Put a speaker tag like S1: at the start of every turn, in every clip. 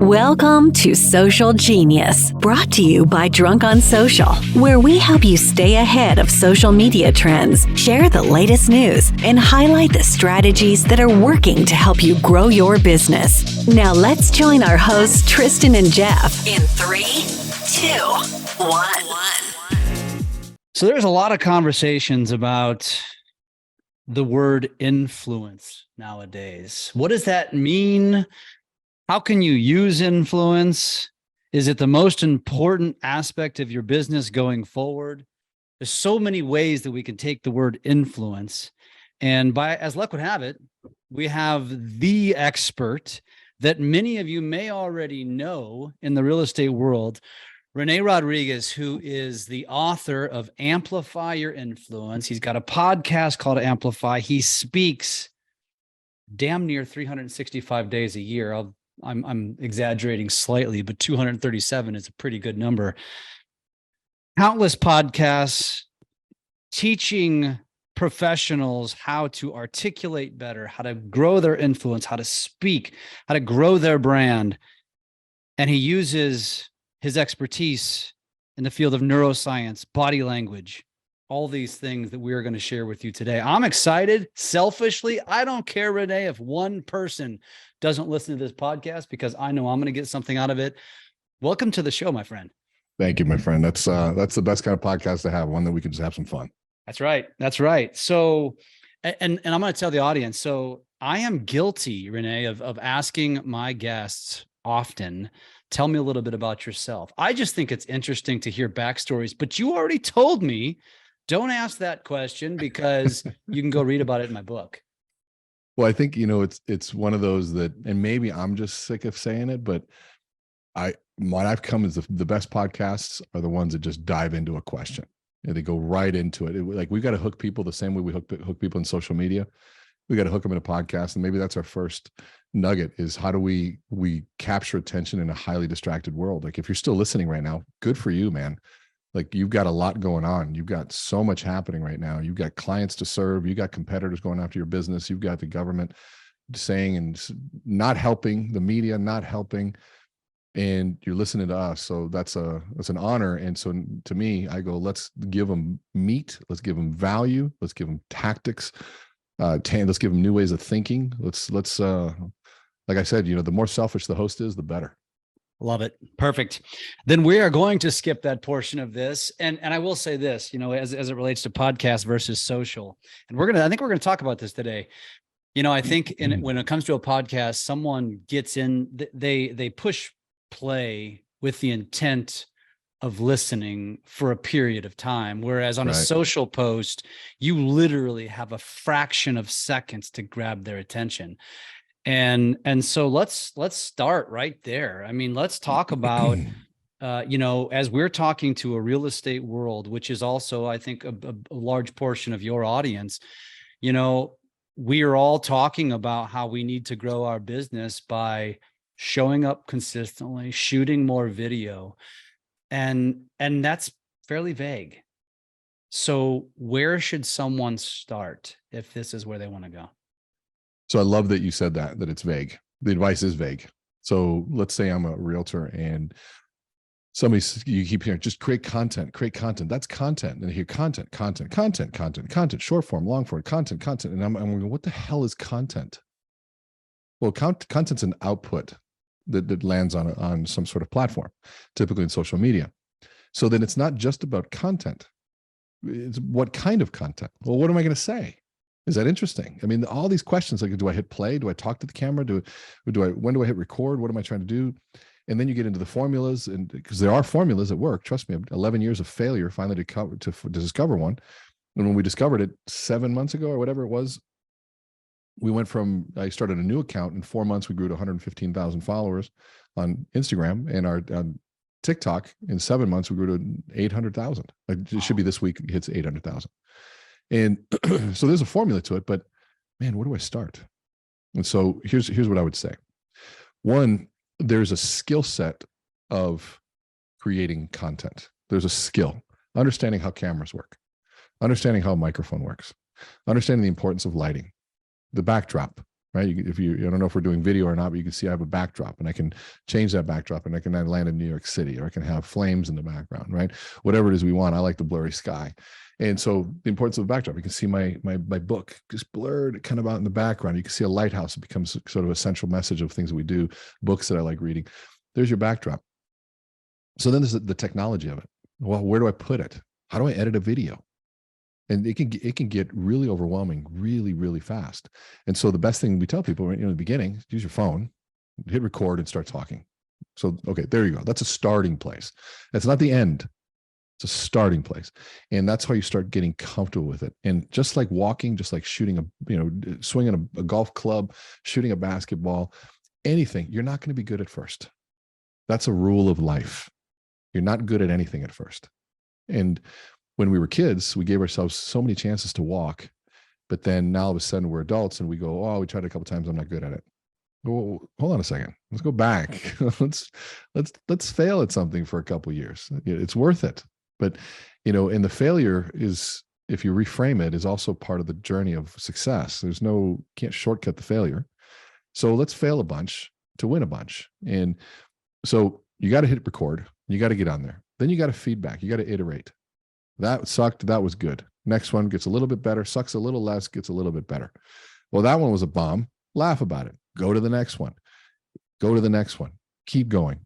S1: Welcome to Social Genius, brought to you by Drunk on Social, where we help you stay ahead of social media trends, share the latest news, and highlight the strategies that are working to help you grow your business. Now let's join our hosts, Tristan and Jeff, in 3, 2, 1.
S2: So there's a lot of conversations about the word influence nowadays. What does that mean? How can you use influence? Is it the most important aspect of your business going forward? There's so many ways that we can take the word influence. And as luck would have it, we have the expert that many of you may already know in the real estate world, Rene Rodriguez, who is the author of Amplify Your Influence. He's got a podcast called Amplify. He speaks damn near 365 days a year. I'm exaggerating slightly, but 237 is a pretty good number. Countless podcasts teaching professionals how to articulate better, how to grow their influence, how to speak, how to grow their brand. And he uses his expertise in the field of neuroscience, body language, all these things that we are going to share with you today. I'm excited. Selfishly, I don't care, Rene, if one person doesn't listen to this podcast, because I know I'm going to get something out of it. Welcome to the show, my friend.
S3: Thank you, my friend. That's the best kind of podcast to have, one that we can just have some fun.
S2: That's right. That's right. So, and I'm going to tell the audience, so I am guilty, Rene, of asking my guests often, tell me a little bit about yourself. I just think it's interesting to hear backstories, but you already told me, don't ask that question because you can go read about it in my book.
S3: Well, I think, it's one of those that, and maybe I'm just sick of saying it, but what I've come is the best podcasts are the ones that just dive into a question. They go right into it. Like, we've got to hook people the same way we hook people in social media. We got to hook them in a podcast. And maybe that's our first nugget, is how do we capture attention in a highly distracted world? Like, if you're still listening right now, good for you, man. Like, you've got a lot going on. You've got so much happening right now. You've got clients to serve. You got competitors going after your business. You've got the government saying and not helping, the media not helping, and you're listening to us. So that's an honor. And so to me, I go, let's give them meat. Let's give them value. Let's give them tactics. Let's give them new ways of thinking. Let's like I said, the more selfish the host is, the better.
S2: Love it. Perfect. Then we are going to skip that portion of this. And I will say this, as it relates to podcast versus social, and I think we're going to talk about this today. I think when it comes to a podcast, someone gets in, they push play with the intent of listening for a period of time. Whereas on a social post, you literally have a fraction of seconds to grab their attention. And so let's start right there. I mean, let's talk about, as we're talking to a real estate world, which is also, I think, a large portion of your audience, we are all talking about how we need to grow our business by showing up consistently, shooting more video. And that's fairly vague. So where should someone start if this is where they want to go?
S3: So I love that you said that it's vague. The advice is vague. So let's say I'm a realtor and you keep hearing, just create content. That's content. And I hear content, short form, long form, content. And I'm going, what the hell is content? Well, content's an output that lands on some sort of platform, typically in social media. So then it's not just about content. It's what kind of content? Well, what am I going to say? Is that interesting? I mean, all these questions, like, do I hit play? Do I talk to the camera? When do I hit record? What am I trying to do? And then you get into the formulas, and because there are formulas at work, trust me, 11 years of failure finally to discover one. And when we discovered it 7 months ago or whatever it was, I started a new account. In 4 months, we grew to 115,000 followers on Instagram, and on TikTok in 7 months, we grew to 800,000. Like, it should be this week, it hits 800,000. And so there's a formula to it, but man, where do I start? And so here's what I would say. One, there's a skill set of creating content. There's a skill, understanding how cameras work, understanding how a microphone works, understanding the importance of lighting, the backdrop, right? I don't know if we're doing video or not, but you can see I have a backdrop, and I can change that backdrop, and I can land in New York City, or I can have flames in the background, right? Whatever it is we want. I like the blurry sky. And so the importance of the backdrop, you can see my book just blurred kind of out in the background. You can see a lighthouse. It becomes sort of a central message of things that we do, books that I like reading. There's your backdrop. So then there's the technology of it. Well, where do I put it? How do I edit a video? And it can get really overwhelming really, really fast. And so the best thing we tell people, in the beginning, use your phone, hit record, and start talking. So, okay, there you go. That's a starting place. That's not the end. It's a starting place. And that's how you start getting comfortable with it. And just like walking, just like shooting swinging a golf club, shooting a basketball, anything, you're not going to be good at first. That's a rule of life. You're not good at anything at first. And when we were kids, we gave ourselves so many chances to walk, but then now all of a sudden we're adults and we go, oh, we tried it a couple of times, I'm not good at it. Well, hold on a second. Let's go back. let's fail at something for a couple of years. It's worth it. But, and the failure is, if you reframe it, is also part of the journey of success. Can't shortcut the failure. So let's fail a bunch to win a bunch. And so you got to hit record. You got to get on there. Then you got to feedback. You got to iterate. That sucked. That was good. Next one gets a little bit better, sucks a little less, gets a little bit better. Well, that one was a bomb. Laugh about it. Go to the next one. Go to the next one. Keep going.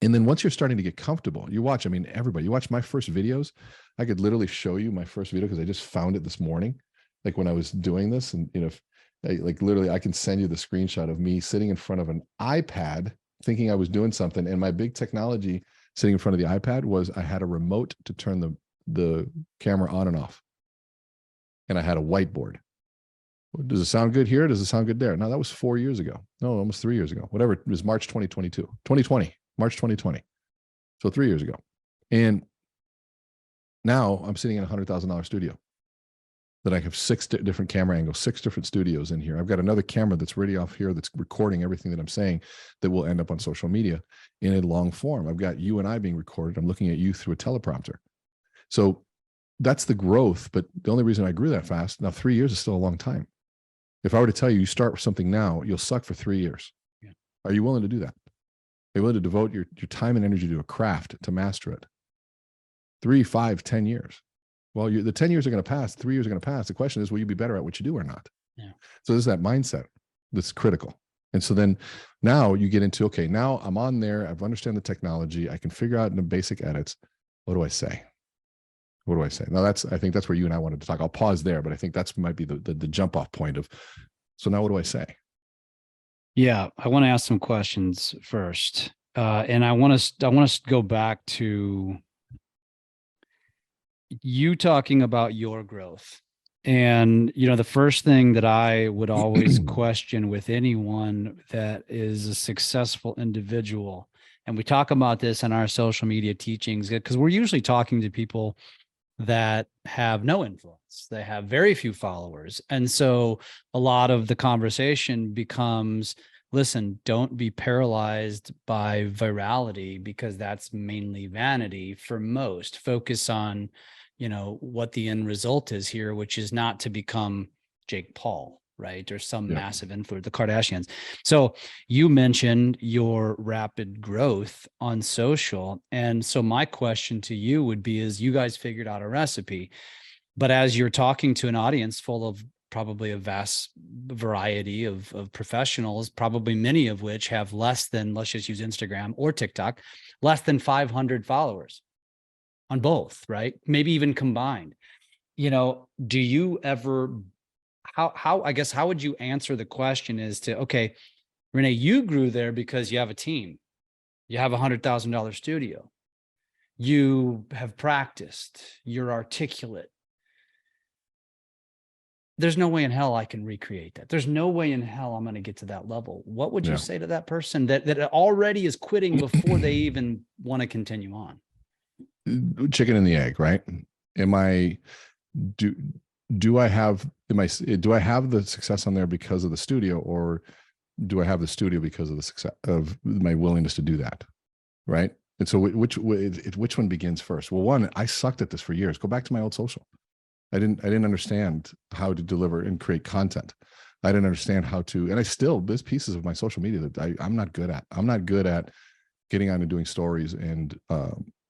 S3: And then once you're starting to get comfortable, you watch my first videos. I could literally show you my first video because I just found it this morning, like when I was doing this. And, literally I can send you the screenshot of me sitting in front of an iPad thinking I was doing something. And my big technology sitting in front of the iPad was I had a remote to turn the camera on and off. And I had a whiteboard. Does it sound good here? Does it sound good there? No, that was 4 years ago. No, almost 3 years ago. Whatever. It was March 2020. March 2020. So 3 years ago. And now I'm sitting in a $100,000 studio that I have 6 different camera angles, 6 different studios in here. I've got another camera that's ready off here that's recording everything that I'm saying that will end up on social media in a long form. I've got you and I being recorded. I'm looking at you through a teleprompter. So that's the growth. But the only reason I grew that fast, now 3 years is still a long time. If I were to tell you start with something now, you'll suck for 3 years. Yeah. Are you willing to do that? Are you willing to devote your time and energy to a craft to master it? 3, 5, 10 years. Well, the 10 years are going to pass. 3 years are going to pass. The question is, will you be better at what you do or not? Yeah. So there's that mindset that's critical. And so then now you get into, okay, now I'm on there. I've understand the technology. I can figure out in the basic edits. What do I say? What do I say? Now I think that's where you and I wanted to talk. I'll pause there, but I think that's might be the jump off point of, so now what do I say?
S2: Yeah, I want to ask some questions first. And I want to go back to you talking about your growth. And, the first thing that I would always question with anyone that is a successful individual, and we talk about this in our social media teachings, because we're usually talking to people that have no influence. They have very few followers. And so a lot of the conversation becomes, listen, don't be paralyzed by virality, because that's mainly vanity for most. Focus on, what the end result is here, which is not to become Jake Paul, right? Or some massive influencer, the Kardashians. So you mentioned your rapid growth on social. And so my question to you would be, is you guys figured out a recipe, but as you're talking to an audience full of probably a vast variety of professionals, probably many of which have less than, let's just use Instagram or TikTok, less than 500 followers on both, right? Maybe even combined. Do you ever, how would you answer the question is to, okay, Rene, you grew there because you have a team. You have $100,000 studio. You have practiced. You're articulate. There's no way in hell I can recreate that. There's no way in hell I'm going to get to that level. What would you say to that person that already is quitting before they even want to continue on?
S3: Chicken and the egg, right? Do I have the success on there because of the studio, or do I have the studio because of the success of my willingness to do that? Right. And so which one begins first? Well, one, I sucked at this for years. Go back to my old social. I didn't understand how to deliver and create content. I didn't understand how to, and there's pieces of my social media that I'm not good at. I'm not good at getting on and doing stories and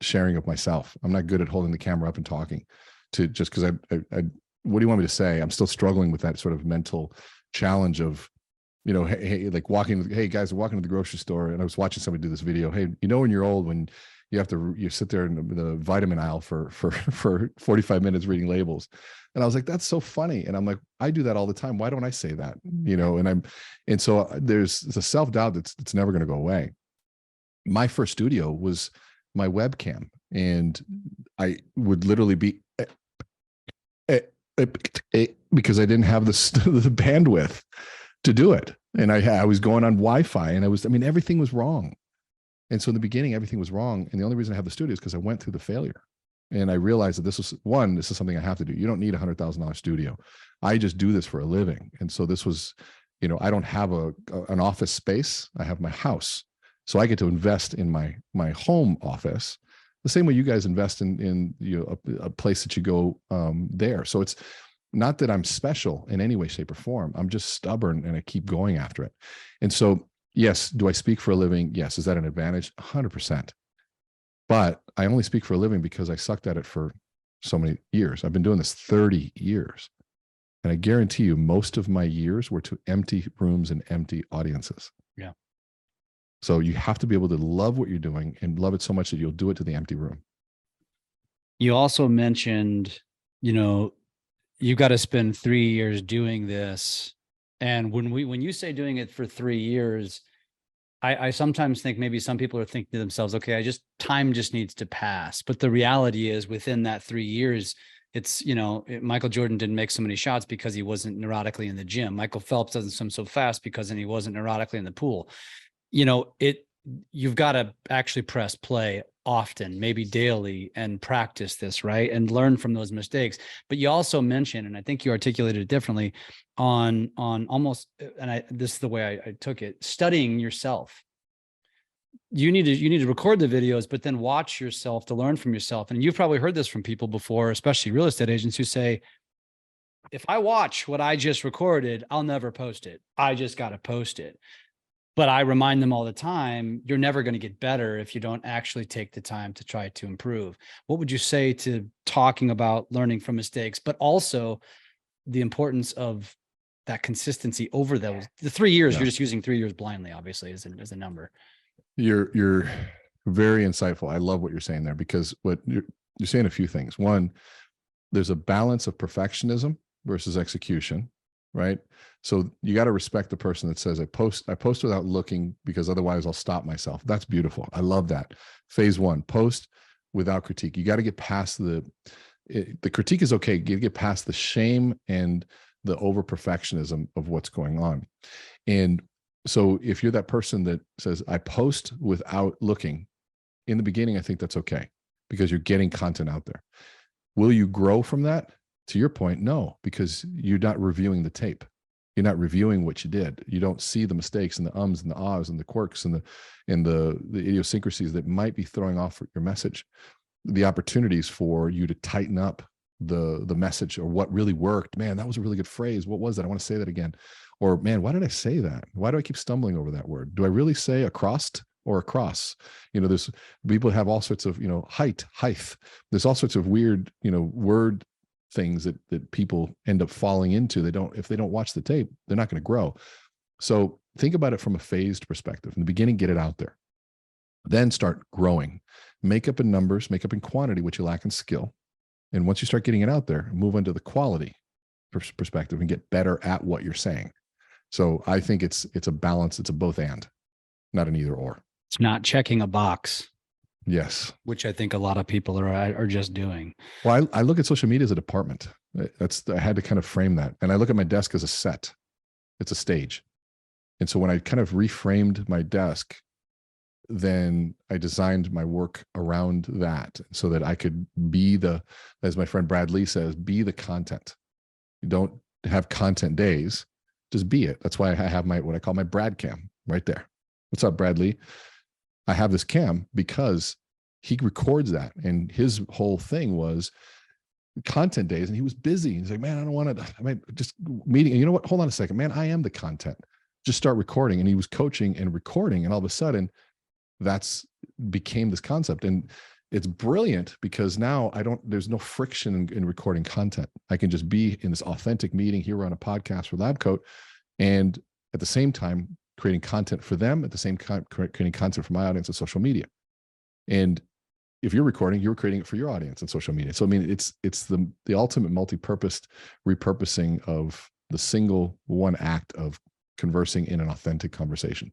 S3: sharing of myself. I'm not good at holding the camera up and talking to just because what do you want me to say? I'm still struggling with that sort of mental challenge of, hey, like hey guys, I'm walking to the grocery store and I was watching somebody do this video. Hey, when you're old, when you sit there in the vitamin aisle for 45 minutes reading labels. And I was like, that's so funny. And I'm like, I do that all the time. Why don't I say that? And so there's a self-doubt that's never going to go away. My first studio was my webcam, and I would literally be because I didn't have the bandwidth to do it. And I was going on Wi-Fi, and everything was wrong. And so in the beginning, everything was wrong. And the only reason I have the studio is because I went through the failure. And I realized that this is something I have to do. You don't need $100,000 studio. I just do this for a living. And so this was, I don't have an office space. I have my house. So I get to invest in my home office the same way you guys invest in a place that you go there. So it's not that I'm special in any way, shape, or form. I'm just stubborn and I keep going after it. And so, yes, do I speak for a living? Yes. Is that an advantage? 100%. But I only speak for a living because I sucked at it for so many years. I've been doing this 30 years. And I guarantee you, most of my years were to empty rooms and empty audiences.
S2: Yeah.
S3: So you have to be able to love what you're doing and love it so much that you'll do it to the empty room.
S2: You also mentioned, you got to spend 3 years doing this. And when you say doing it for 3 years, I sometimes think maybe some people are thinking to themselves, okay, time just needs to pass. But the reality is within that 3 years, it's, Michael Jordan didn't make so many shots because he wasn't neurotically in the gym. Michael Phelps doesn't swim so fast because then he wasn't neurotically in the pool. You've got to actually press play often, maybe daily, and practice this, right? And learn from those mistakes. But you also mentioned, and I think you articulated it differently on almost, and this is the way I took it, studying yourself. You need to record the videos, but then watch yourself to learn from yourself. And you've probably heard this from people before, especially real estate agents who say, if I watch what I just recorded, I'll never post it. I just got to post it. But I remind them all the time, you're never going to get better if you don't actually take the time to try to improve. What would you say to talking about learning from mistakes, but also the importance of that consistency over the 3 years? Yeah. You're just using 3 years blindly, obviously, as a number.
S3: You're very insightful. I love what you're saying there, because what you're saying a few things. One, there's a balance of perfectionism versus execution, right? So you got to respect the person that says, I post without looking because otherwise I'll stop myself. That's beautiful. I love that. Phase one, post without critique. You got to get past the critique is okay. You get past the shame and the over perfectionism of what's going on. And so if you're that person that says, I post without looking, in the beginning, I think that's okay because you're getting content out there. Will you grow from that? To your point, no, because you're not reviewing the tape. You're not reviewing what you did. You don't see the mistakes and the ums and the ahs and the quirks and the idiosyncrasies that might be throwing off your message. The opportunities for you to tighten up the message, or what really worked. Man, that was a really good phrase. What was that? I want to say that again. Or man, why did I say that? Why do I keep stumbling over that word? Do I really say across or across? There's people have all sorts of, height. There's all sorts of weird, word things that people end up falling into. If they don't watch the tape, they're not going to grow. So think about it from a phased perspective. In the beginning, get it out there. Then start growing. Make up in numbers, make up in quantity what you lack in skill. And once you start getting it out there, move into the quality perspective and get better at what you're saying. So I think it's a balance. It's a both and, not an either or.
S2: It's not checking a box.
S3: Yes.
S2: Which I think a lot of people are just doing.
S3: Well, I look at social media as a department. I had to kind of frame that. And I look at my desk as a set. It's a stage. And so when I kind of reframed my desk, then I designed my work around that so that I could be as my friend Brad Lee says, be the content. You don't have content days, just be it. That's why I have what I call my Brad cam right there. What's up, Brad Lee? I have this cam because he records that. And his whole thing was, content days, and he was busy. He's like, man, I don't want to, I might just meeting. And you know what? Hold on a second, man. I am the content. Just start recording. And he was coaching and recording. And all of a sudden that's became this concept. And it's brilliant because now there's no friction in recording content. I can just be in this authentic meeting here on a podcast for Lab Coat, and at the same time creating content for them, at the same time creating content for my audience on social media. And if you're recording, you're creating it for your audience on social media. So I mean, it's the ultimate multi-purposed repurposing of the single one act of conversing in an authentic conversation.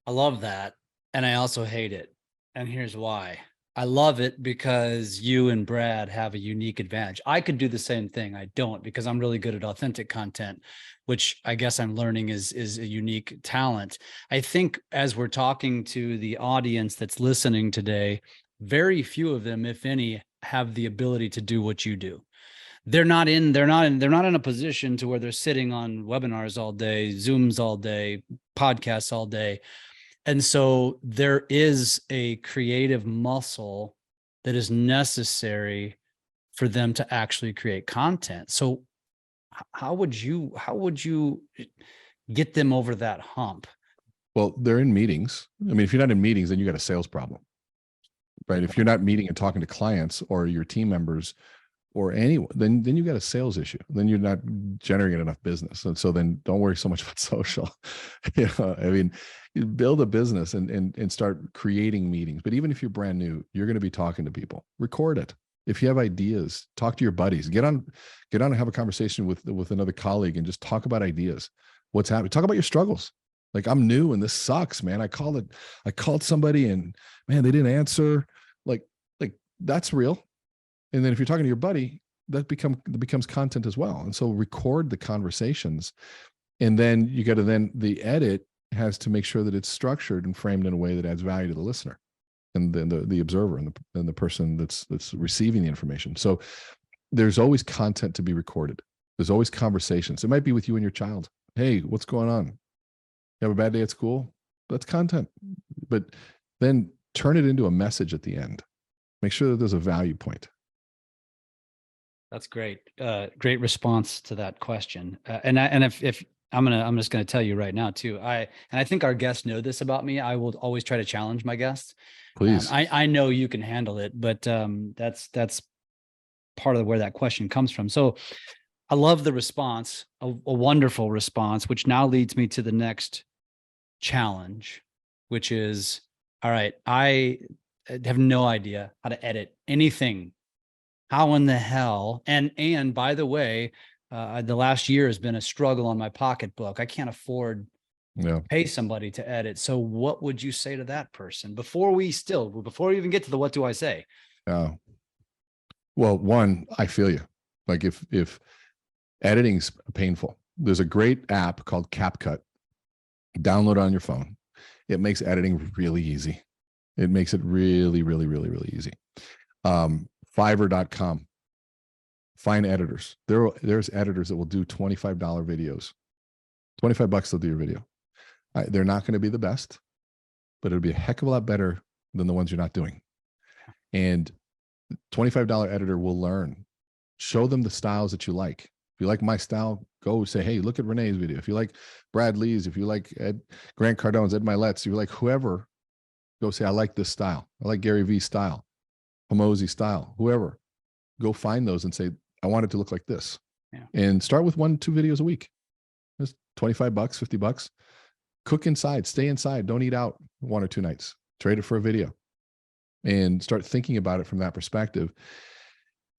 S2: I love that. And I also hate it. And here's why. I love it because you and Brad have a unique advantage. I could do the same thing. I don't, because I'm really good at authentic content, which I guess I'm learning is a unique talent. I think as we're talking to the audience that's listening today, very few of them, if any, have the ability to do what you do. They're not in a position to where they're sitting on webinars all day, Zooms all day, podcasts all day. And so there is a creative muscle that is necessary for them to actually create content. So how would you get them over that hump?
S3: Well, they're in meetings. I mean, if you're not in meetings, then you got a sales problem, right? If you're not meeting and talking to clients or your team members or anyone, then you got a sales issue. Then you're not generating enough business. And so then don't worry so much about social. You know, I mean, you build a business and start creating meetings. But even if you're brand new, you're going to be talking to people. Record it. If you have ideas, talk to your buddies. Get on and have a conversation with another colleague and just talk about ideas. What's happening? Talk about your struggles. Like, I'm new and this sucks, man. I called somebody and man, they didn't answer. Like that's real. And then if you're talking to your buddy, that becomes content as well. And so record the conversations. And then you got to the edit has to make sure that it's structured and framed in a way that adds value to the listener and then the observer and the person that's receiving the information. So there's always content to be recorded. There's always conversations. It might be with you and your child. Hey, what's going on? You have a bad day at school? That's content. But then turn it into a message at the end. Make sure that there's a value point.
S2: That's great. Great response to that question. And if I'm just going to tell you right now too. I think our guests know this about me. I will always try to challenge my guests.
S3: Please.
S2: I know you can handle it, but that's part of where that question comes from. So I love the response, a wonderful response, which now leads me to the next challenge, which is, all right, I have no idea how to edit anything. How in the hell? And by the way, the last year has been a struggle on my pocketbook. I can't afford to pay somebody to edit. So what would you say to that person before we even get to the what do I say?
S3: Well, one, I feel you. Like if editing's painful, there's a great app called CapCut. Download it on your phone. It makes editing really easy. It makes it really, really, really, really easy. Fiverr.com. Find editors. There's editors that will do $25 videos. $25 they'll do your video. They're not going to be the best, but it'll be a heck of a lot better than the ones you're not doing. And $25 editor will learn. Show them the styles that you like. If you like my style, go say, hey, look at Rene's video. If you like Brad Lee's, if you like Grant Cardone's, Ed Milet's, if you like whoever, go say, I like this style. I like Gary V's style, Hormozi style, whoever. Go find those and say, I want it to look like this. Yeah. And start with 1-2 videos a week. That's $25, $50. Cook inside, stay inside. Don't eat out 1 or 2 nights. Trade it for a video and start thinking about it from that perspective.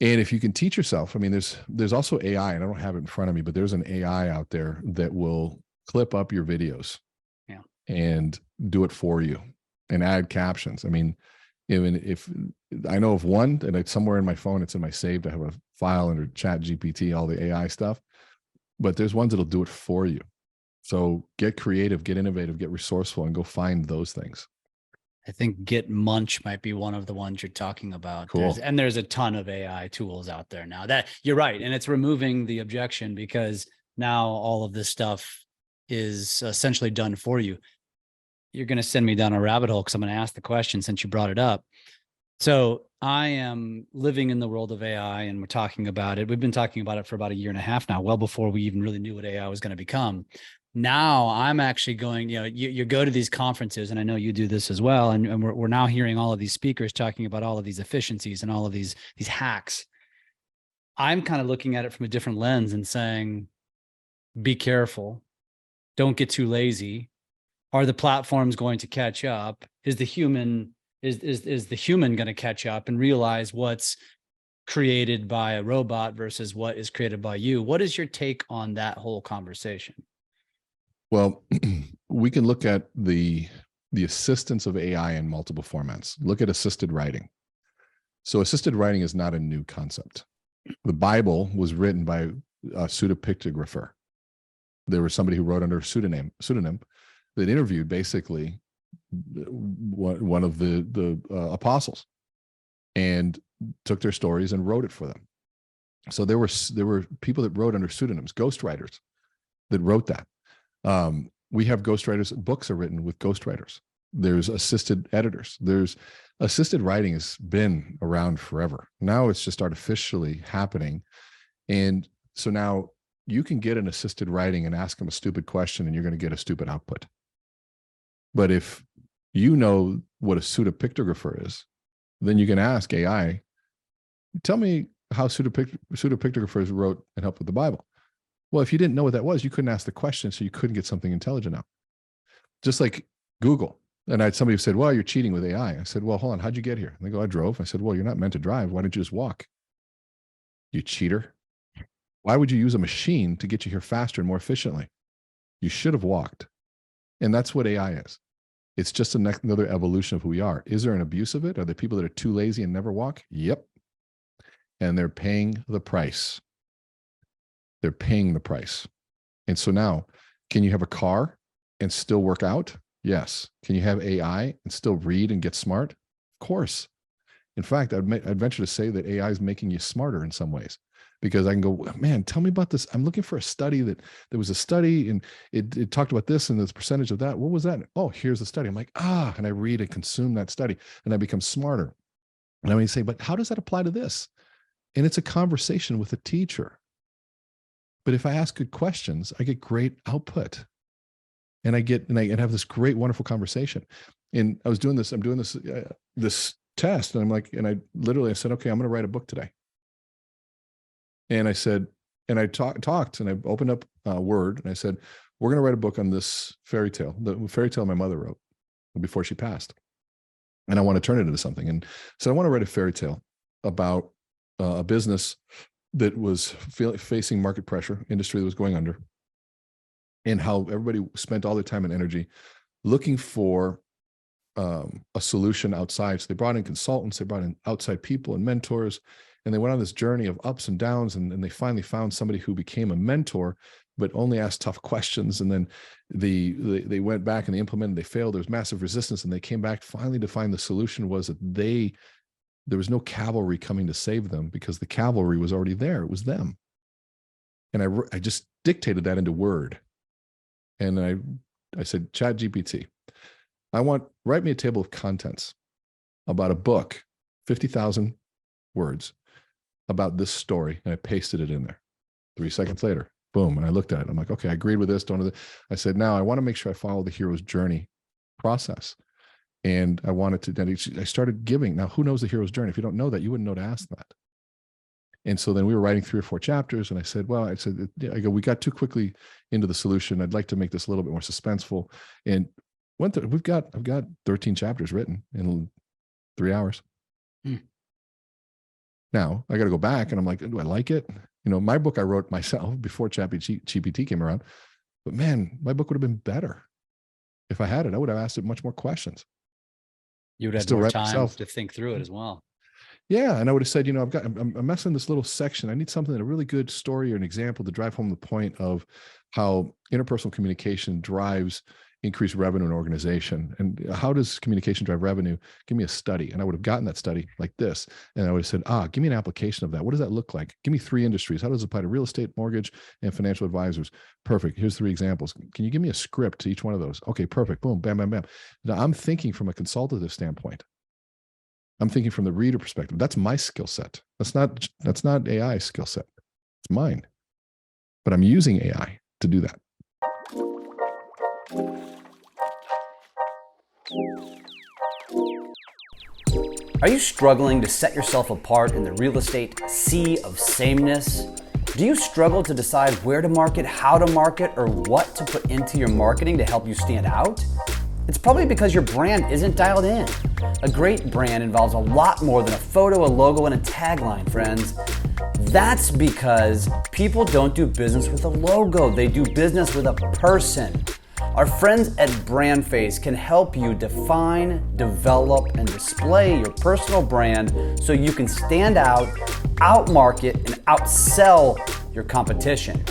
S3: And if you can teach yourself, I mean, there's also AI, and I don't have it in front of me, but there's an AI out there that will clip up your videos and do it for you and add captions. I mean, even if I know of one, and it's somewhere in my phone, it's in my saved. I have a file under Chat GPT, all the AI stuff, but there's ones that'll do it for you. So get creative, get innovative, get resourceful, and go find those things.
S2: I think Get Munch might be one of the ones you're talking about.
S3: Cool.
S2: There's a ton of AI tools out there now. That you're right. And it's removing the objection because now all of this stuff is essentially done for you. You're going to send me down a rabbit hole because I'm going to ask the question since you brought it up. So I am living in the world of AI, and we're talking about it. We've been talking about it for about a year and a half now, well before we even really knew what AI was going to become. Now I'm actually going, you go to these conferences, and I know you do this as well. And we're now hearing all of these speakers talking about all of these efficiencies and all of these hacks. I'm kind of looking at it from a different lens and saying, be careful. Don't get too lazy. Are the platforms going to catch up? Is the human going to catch up and realize what's created by a robot versus what is created by you? What is your take on that whole conversation?
S3: Well, we can look at the assistance of AI in multiple formats. Look at assisted writing. So assisted writing is not a new concept. The Bible was written by a pseudopictographer. There was somebody who wrote under a pseudonym that interviewed basically one of the apostles and took their stories and wrote it for them. So there were people that wrote under pseudonyms, ghostwriters that wrote that. We have ghostwriters. Books are written with ghostwriters. There's assisted editors. There's assisted writing has been around forever. Now it's just artificially happening. And so now you can get an assisted writing and ask them a stupid question and you're going to get a stupid output. But if you know what a pseudopictographer is, then you can ask AI, tell me how pseudopictographers wrote and helped with the Bible. Well, if you didn't know what that was, you couldn't ask the question, so you couldn't get something intelligent out. Just like Google. And I had somebody who said, well, you're cheating with AI. I said, well, hold on, how'd you get here? And they go, I drove. I said, well, you're not meant to drive. Why didn't you just walk? You cheater. Why would you use a machine to get you here faster and more efficiently? You should have walked. And that's what AI is. It's just another evolution of who we are. Is there an abuse of it? Are there people that are too lazy and never walk? Yep. And they're paying the price. They're paying the price. And so now, can you have a car and still work out? Yes. Can you have AI and still read and get smart? Of course. In fact, I'd venture to say that AI is making you smarter in some ways, because I can go, man, tell me about this. I'm looking for a study that there was a study and it talked about this and this percentage of that. What was that? Oh, here's the study. I'm like, and I read and consume that study and I become smarter. And I may say, but how does that apply to this? And it's a conversation with a teacher. But if I ask good questions, I get great output. And I have this great, wonderful conversation. And I'm doing this test, and I'm like, and I said, okay, I'm going to write a book today. And I said, and I talked, and I opened up Word, and I said, we're going to write a book on this fairy tale, the fairy tale my mother wrote before she passed. And I want to turn it into something. And so I want to write a fairy tale about a business that was facing market pressure, industry that was going under, and how everybody spent all their time and energy looking for a solution outside. So they brought in consultants, they brought in outside people and mentors, and they went on this journey of ups and downs, and they finally found somebody who became a mentor, but only asked tough questions. And then they went back and they implemented, they failed. There was massive resistance, and they came back finally to find the solution was that there was no cavalry coming to save them, because the cavalry was already there. It was them. And I just dictated that into Word. And I said, ChatGPT, write me a table of contents about a book, 50,000 words about this story. And I pasted it in there. 3 seconds later, boom. And I looked at it. I'm like, okay, I agreed with this. I said, now I want to make sure I follow the hero's journey process. And I wanted to, I started giving. Now, who knows the hero's journey? If you don't know that, you wouldn't know to ask that. And so then we were writing 3 or 4 chapters, and I said, we got too quickly into the solution. I'd like to make this a little bit more suspenseful. And I've got 13 chapters written in 3 hours. Now I got to go back, and I'm like, do I like it? My book I wrote myself before ChatGPT came around, but man, my book would have been better if I had it. I would have asked it much more questions.
S2: You would have more time to think through it as well.
S3: Yeah. And I would have said, I'm messing this little section. I need something, a really good story or an example to drive home the point of how interpersonal communication drives increased revenue in an organization. And how does communication drive revenue? Give me a study. And I would have gotten that study like this. And I would have said, give me an application of that. What does that look like? Give me 3 industries. How does it apply to real estate, mortgage, and financial advisors? Perfect. Here's 3 examples. Can you give me a script to each one of those? Okay, perfect. Boom, bam, bam, bam. Now I'm thinking from a consultative standpoint. I'm thinking from the reader perspective. That's my skill set. That's not AI skill set. It's mine. But I'm using AI to do that.
S4: Are you struggling to set yourself apart in the real estate sea of sameness? Do you struggle to decide where to market, how to market, or what to put into your marketing to help you stand out? It's probably because your brand isn't dialed in. A great brand involves a lot more than a photo, a logo, and a tagline, friends. That's because people don't do business with a logo. They do business with a person. Our friends at BrandFace can help you define, develop, and display your personal brand so you can stand out, outmarket, and outsell your competition.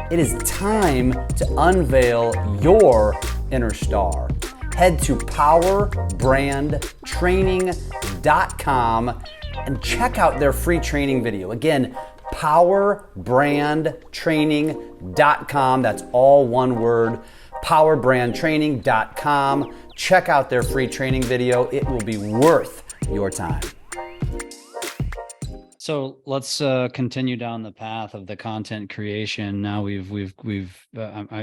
S4: It is time to unveil your inner star. Head to powerbrandtraining.com and check out their free training video. Again, powerbrandtraining.com. That's all one word. powerbrandtraining.com. Check out their free training video. It will be worth your time.
S2: So let's continue down the path of the content creation. Now I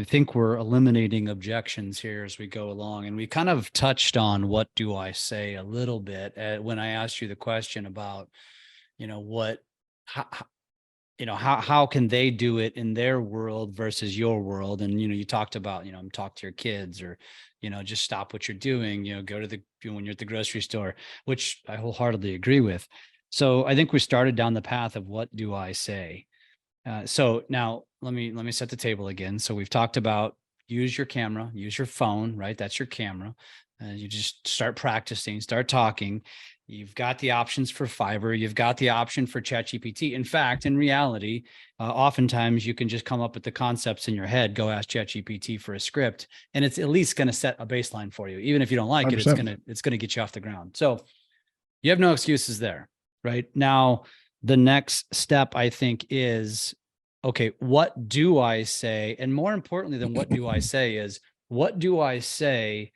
S2: think we're eliminating objections here as we go along, and we kind of touched on what do I say a little bit when I asked you the question about, how can they do it in their world versus your world, and you talked about talk to your kids, or just stop what you're doing, go to when you're at the grocery store, which I wholeheartedly agree with. So I think we started down the path of what do I say. So now let me set the table again. So we've talked about use your camera, use your phone, right? That's your camera. You just start practicing, start talking. You've got the options for Fiverr. You've got the option for ChatGPT. In fact, in reality, oftentimes you can just come up with the concepts in your head, go ask ChatGPT for a script, and it's at least going to set a baseline for you. Even if you don't like
S3: 100%.
S2: it, it's going to get you off the ground. So you have no excuses there. Right now, the next step, I think, is, okay, what do I say? And more importantly than what do I say is, what do I say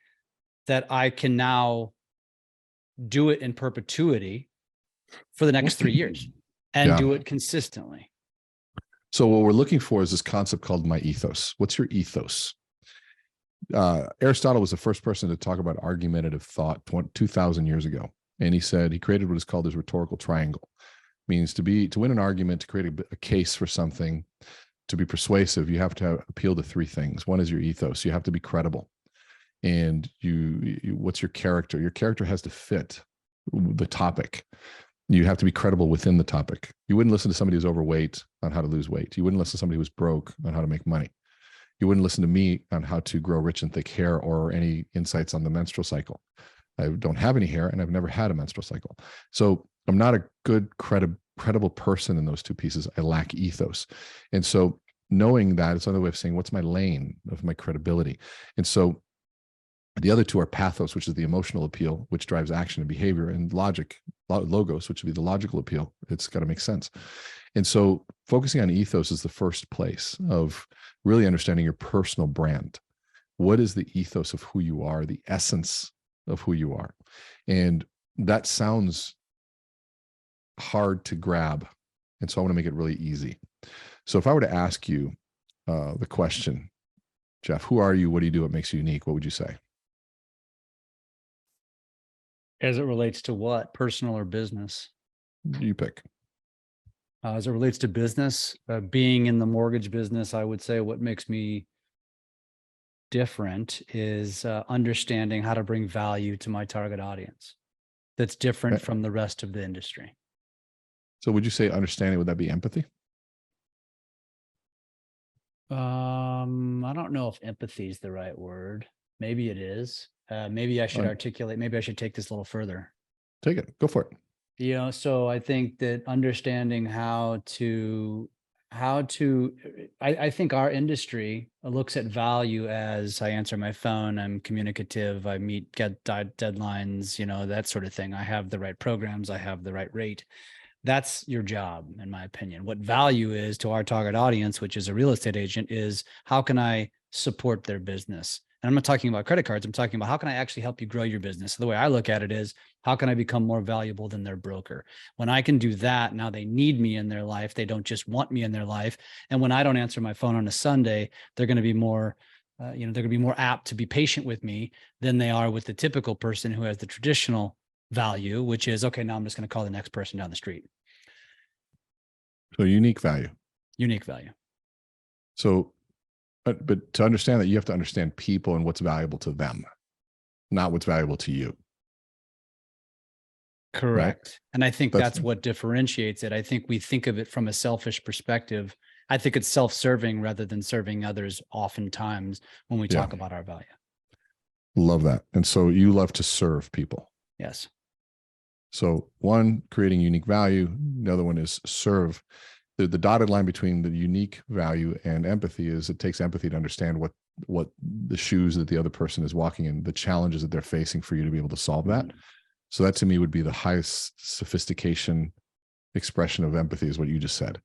S2: that I can now do it in perpetuity for the next 3 years and do it consistently?
S3: So what we're looking for is this concept called my ethos. What's your ethos? Aristotle was the first person to talk about argumentative thought 2,000 years ago. And he said he created what is called his rhetorical triangle. Means to win an argument, to create a case for something, to be persuasive, you have to appeal to three things. One is your ethos. You have to be credible. And what's your character? Your character has to fit the topic. You have to be credible within the topic. You wouldn't listen to somebody who's overweight on how to lose weight. You wouldn't listen to somebody who's broke on how to make money. You wouldn't listen to me on how to grow rich and thick hair or any insights on the menstrual cycle. I don't have any hair and I've never had a menstrual cycle. So I'm not a good, credible person in those two pieces. I lack ethos. And so knowing that, it's another way of saying, what's my lane of my credibility? And so the other two are pathos, which is the emotional appeal, which drives action and behavior, and logos, which would be the logical appeal. It's got to make sense. And so focusing on ethos is the first place of really understanding your personal brand. What is the ethos of who you are, the essence of who you are? And that sounds hard to grab. And so I want to make it really easy. So if I were to ask you the question, Jeff, who are you? What do you do? What makes you unique? What would you say?
S2: As it relates to what? Personal or business?
S3: You pick.
S2: As it relates to business, being in the mortgage business, I would say what makes me different is understanding how to bring value to my target audience that's different from the rest of the industry.
S3: So would you say understanding, would that be empathy?
S2: I don't know if empathy is the right word. Maybe it is. Maybe I should articulate, maybe I should take this a little further.
S3: Take it, go for it.
S2: So I think that understanding I think our industry looks at value as I answer my phone, I'm communicative, I get deadlines, that sort of thing. I have the right programs, I have the right rate. That's your job, in my opinion. What value is to our target audience, which is a real estate agent, is how can I support their business? And I'm not talking about credit cards. I'm talking about how can I actually help you grow your business? So the way I look at it is, how can I become more valuable than their broker? When I can do that, now they need me in their life. They don't just want me in their life. And when I don't answer my phone on a Sunday, they're going to be more, they're going to be more apt to be patient with me than they are with the typical person who has the traditional value, which is, okay, now I'm just going to call the next person down the street.
S3: So unique value.
S2: Unique value.
S3: So, but to understand that, you have to understand people and what's valuable to them, not what's valuable to you.
S2: Correct.
S3: Right?
S2: And I think that's what differentiates it. I think we think of it from a selfish perspective. I think it's self-serving rather than serving others oftentimes when we talk about our value.
S3: Love that. And so you love to serve people.
S2: Yes.
S3: So one, creating unique value. The other one is serve. The dotted line between the unique value and empathy is it takes empathy to understand what the shoes that the other person is walking in, the challenges that they're facing, for you to be able to solve that. So that to me would be the highest sophistication expression of empathy, is what you just said.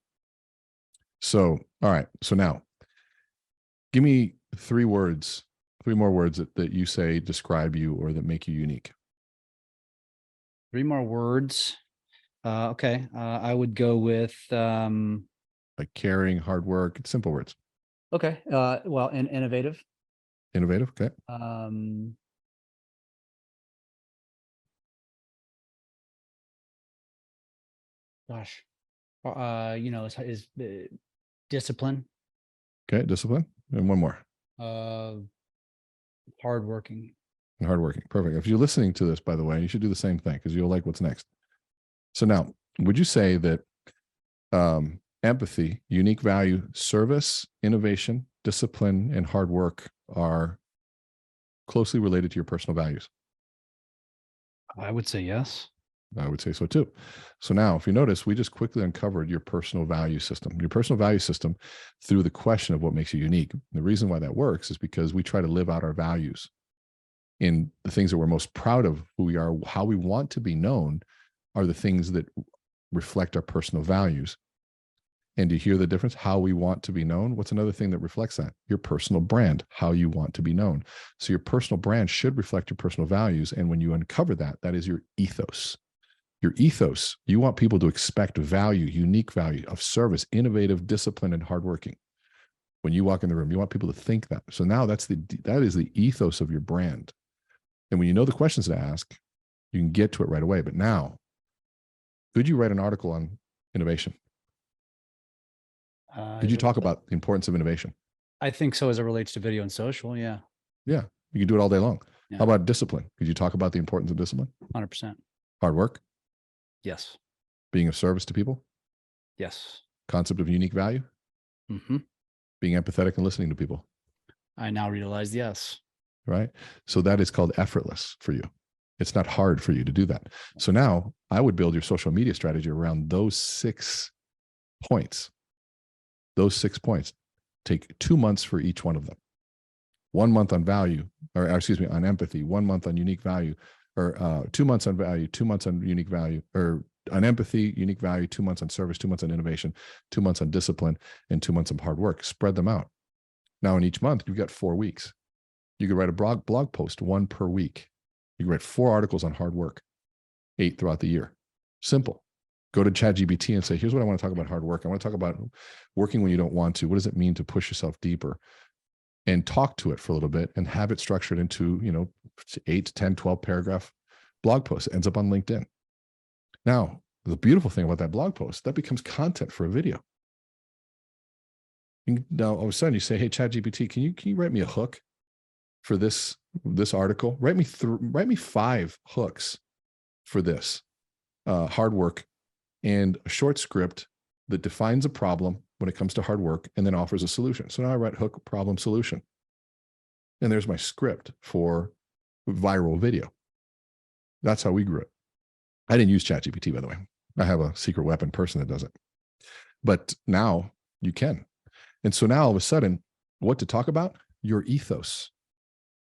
S3: So, all right. So now give me three more words that you say describe you or that make you unique.
S2: 3 more words. Okay. I would go with,
S3: like caring, hard work, simple words.
S2: okay. Well, and innovative.
S3: Innovative. Okay.
S2: Gosh, is discipline.
S3: Okay. Discipline. And one more.
S2: Hardworking.
S3: And hardworking. Perfect. If you're listening to this, by the way, you should do the same thing, because you'll like what's next. So now, would you say that empathy, unique value, service, innovation, discipline, and hard work are closely related to your personal values?
S2: I would say yes.
S3: I would say so too. So now, if you notice, we just quickly uncovered your personal value system. Your personal value system through the question of what makes you unique. The reason why that works is because we try to live out our values in the things that we're most proud of, who we are, how we want to be known, are the things that reflect our personal values. And do you hear the difference? How we want to be known. What's another thing that reflects that? Your personal brand, how you want to be known. So your personal brand should reflect your personal values. And when you uncover that, that is your ethos. Your ethos, you want people to expect value, unique value of service, innovative, disciplined, and hardworking. When you walk in the room, you want people to think that. So now that is the ethos of your brand. And when you know the questions to ask, you can get to it right away. But now, could you write an article on innovation? Could you talk about the importance of innovation?
S2: I think so, as it relates to video and social. Yeah.
S3: Yeah. You can do it all day long.
S2: Yeah.
S3: How about discipline? Could you talk about the importance of discipline?
S2: 100%.
S3: Hard work?
S2: Yes.
S3: Being of service to people?
S2: Yes.
S3: Concept of unique value?
S2: Mm-hmm.
S3: Being empathetic and listening to people?
S2: I now realize yes.
S3: Right? So that is called effortless for you. It's not hard for you to do that. So now I would build your social media strategy around those 6 points. Those 6 points. Take 2 months for each one of them. 1 month on value, or excuse me, on empathy, 1 month on unique value, or 2 months on value, 2 months on unique value, or on empathy, unique value, 2 months on service, 2 months on innovation, 2 months on discipline, and 2 months on hard work. Spread them out. Now in each month, you've got 4 weeks. You could write a blog post, 1 per week. You can write 4 articles on hard work, 8 throughout the year. Simple. Go to ChatGPT and say, here's what I want to talk about hard work. I want to talk about working when you don't want to. What does it mean to push yourself deeper? And talk to it for a little bit and have it structured into, 8, 10, 12 paragraph blog post. It ends up on LinkedIn. Now, the beautiful thing about that blog post, that becomes content for a video. Now, all of a sudden you say, hey, ChatGPT, can you write me a hook for this article? Write me 5 hooks for this hard work, and a short script that defines a problem when it comes to hard work and then offers a solution. So now I write hook, problem, solution. And there's my script for viral video. That's how we grew it. I didn't use ChatGPT, by the way. I have a secret weapon person that does it. But now you can. And so now all of a sudden, what to talk about? Your ethos.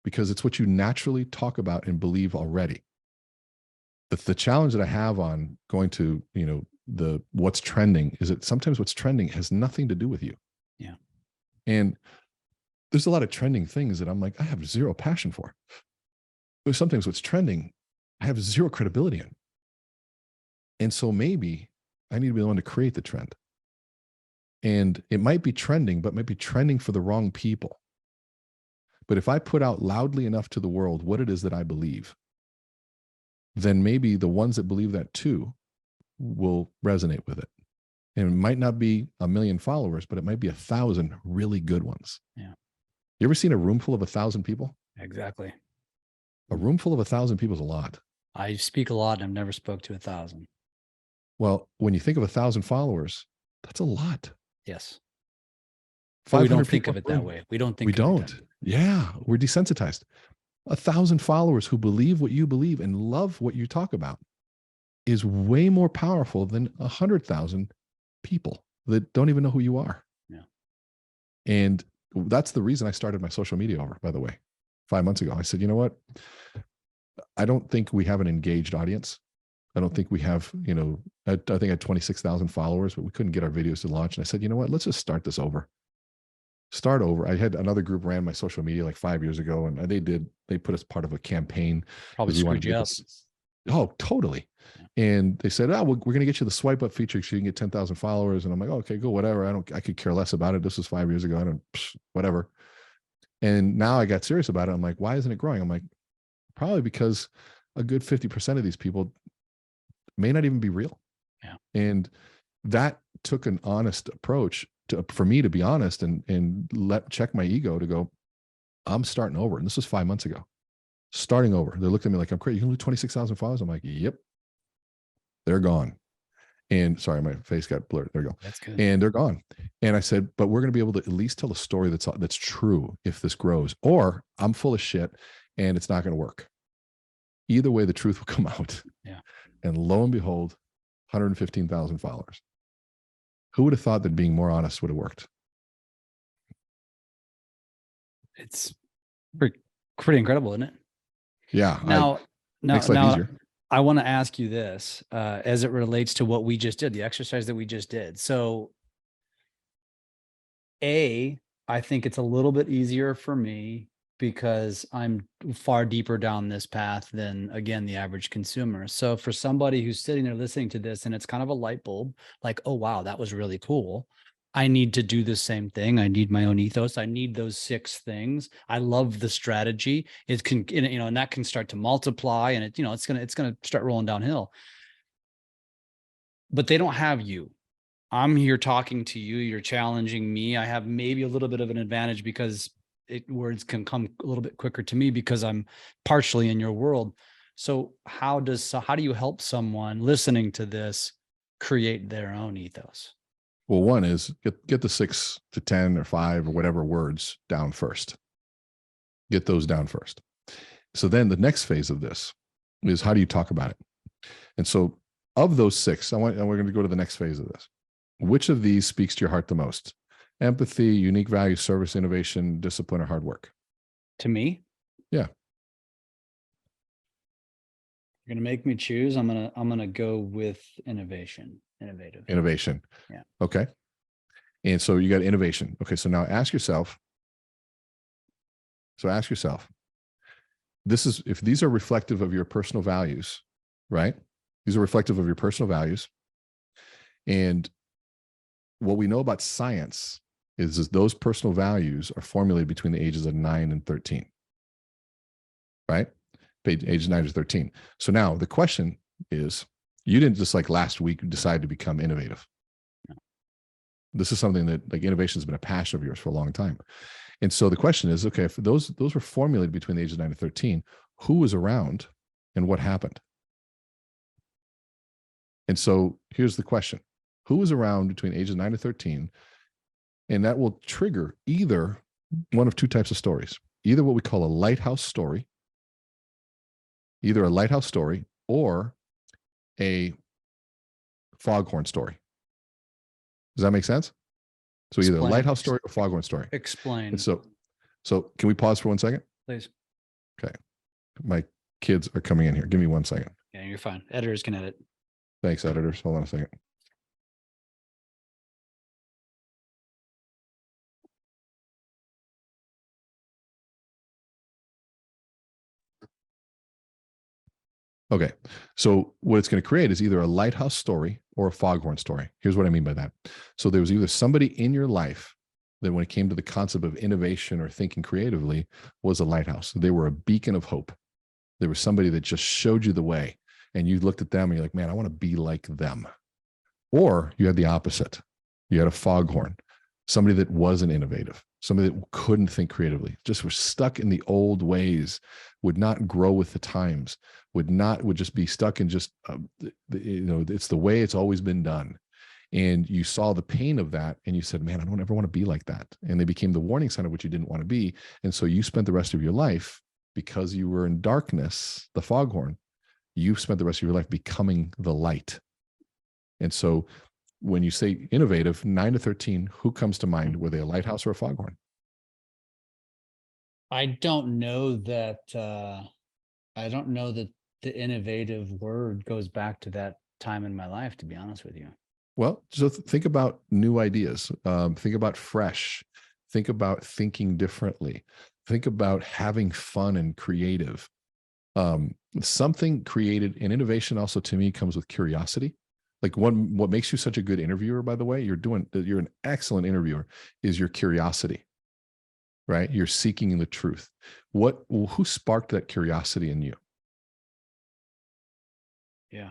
S3: Because it's what you naturally talk about and believe already. The challenge that I have on going to, the what's trending is that sometimes what's trending has nothing to do with you.
S2: Yeah.
S3: And there's a lot of trending things that I'm like, I have zero passion for. There's sometimes what's trending, I have zero credibility in. And so maybe I need to be the one to create the trend. And it might be trending, but might be trending for the wrong people. But if I put out loudly enough to the world what it is that I believe, then maybe the ones that believe that too will resonate with it. And it might not be 1 million followers, but it might be 1,000 really good ones.
S2: Yeah.
S3: You ever seen a room full of 1,000 people?
S2: Exactly.
S3: A room full of 1,000 people is a lot.
S2: I speak a lot and I've never spoke to 1,000.
S3: Well, when you think of 1,000 followers, that's a lot.
S2: Yes. But we don't think
S3: people
S2: of it that way. We don't think
S3: we
S2: of it
S3: don't.
S2: that way.
S3: Yeah, we're desensitized. 1,000 followers who believe what you believe and love what you talk about is way more powerful than 100,000 people that don't even know who you are.
S2: Yeah.
S3: And that's the reason I started my social media over, by the way, 5 months ago. I said, you know what? I don't think we have an engaged audience. I don't think we have, I think I had 26,000 followers, but we couldn't get our videos to launch. And I said, you know what? Let's just start this over. Start over. I had another group ran my social media like 5 years ago, and they put us part of a campaign.
S2: Probably screwed you up.
S3: Oh, totally. Yeah. And they said, we're going to get you the swipe up feature so you can get 10,000 followers. And I'm like, okay, go, whatever. I could care less about it. This was 5 years ago. Whatever. And now I got serious about it. I'm like, why isn't it growing? I'm like, probably because a good 50% of these people may not even be real.
S2: Yeah.
S3: And that took an honest approach for me to be honest and check my ego to go, I'm starting over. And this was 5 months ago. Starting over. They looked at me like, I'm crazy. You can lose 26,000 followers. I'm like, yep, they're gone. And sorry, my face got blurred. There you go.
S2: That's good.
S3: And they're gone. And I said, but we're going to be able to at least tell a story that's true if this grows, or I'm full of shit and it's not going to work. Either way, the truth will come out.
S2: Yeah.
S3: And lo and behold, 115,000 followers. Who would have thought that being more honest would have worked?
S2: It's pretty incredible, isn't it?
S3: Yeah.
S2: Now,
S3: makes life easier.
S2: I want to ask you this as it relates to what we just did, the exercise that we just did. So, I think it's a little bit easier for me because I'm far deeper down this path than, again, the average consumer. So for somebody who's sitting there listening to this and it's kind of a light bulb, like, oh, wow, that was really cool. I need to do the same thing. I need my own ethos. I need those 6 things. I love the strategy. It can, and that can start to multiply, and it's going to start rolling downhill. But they don't have you. I'm here talking to you. You're challenging me. I have maybe a little bit of an advantage because words can come a little bit quicker to me because I'm partially in your world. So how do you help someone listening to this create their own ethos?
S3: Well, one is get the 6 to 10 or 5 or whatever words down first. Get those down first. So then the next phase of this is, how do you talk about it? And so of those 6, we're going to go to the next phase of this. Which of these speaks to your heart the most? Empathy, unique value, service, innovation, discipline, or hard work?
S2: To me?
S3: Yeah.
S2: You're gonna make me choose. I'm gonna go with innovation.
S3: Innovation.
S2: Yeah.
S3: Okay. And so you got innovation. Okay. So now ask yourself. If these are reflective of your personal values, right? These are reflective of your personal values. And what we know about science is those personal values are formulated between the ages of 9 and 13, right? Age 9 to 13. So now the question is, you didn't just like last week decide to become innovative.
S2: No.
S3: This is something that, like, innovation has been a passion of yours for a long time. And so the question is, okay, if those were formulated between the ages of 9 and 13, who was around and what happened? And so here's the question. Who was around between ages 9 to 13? And that will trigger either one of 2 types of stories, either what we call a lighthouse story, or a foghorn story. Does that make sense? So either a lighthouse story or foghorn story.
S2: Explain.
S3: And so can we pause for 1 second?
S2: Please.
S3: Okay. My kids are coming in here. Give me 1 second.
S2: Yeah, you're fine. Editors can edit.
S3: Thanks, editors. Hold on a second. Okay. So what it's going to create is either a lighthouse story or a foghorn story. Here's what I mean by that. So there was either somebody in your life that when it came to the concept of innovation or thinking creatively was a lighthouse. They were a beacon of hope. There was somebody that just showed you the way and you looked at them and you're like, man, I want to be like them. Or you had the opposite. You had a foghorn, somebody that wasn't innovative, somebody that couldn't think creatively, just was stuck in the old ways, would not grow with the times, would just be stuck in just, it's the way it's always been done. And you saw the pain of that and you said, man, I don't ever want to be like that. And they became the warning sign of what you didn't want to be. And so you spent the rest of your life, because you were in darkness, the foghorn, you spent the rest of your life becoming the light. And so when you say innovative, 9 to 13, who comes to mind? Were they a lighthouse or a foghorn?
S2: I don't know that the innovative word goes back to that time in my life, to be honest with you.
S3: Well, so think about new ideas. Think about fresh. Think about thinking differently. Think about having fun and creative. Something created, and innovation also to me comes with curiosity. Like what makes you such a good interviewer, by the way, you're an excellent interviewer, is your curiosity, right? You're seeking the truth. Who sparked that curiosity in you?
S2: Yeah.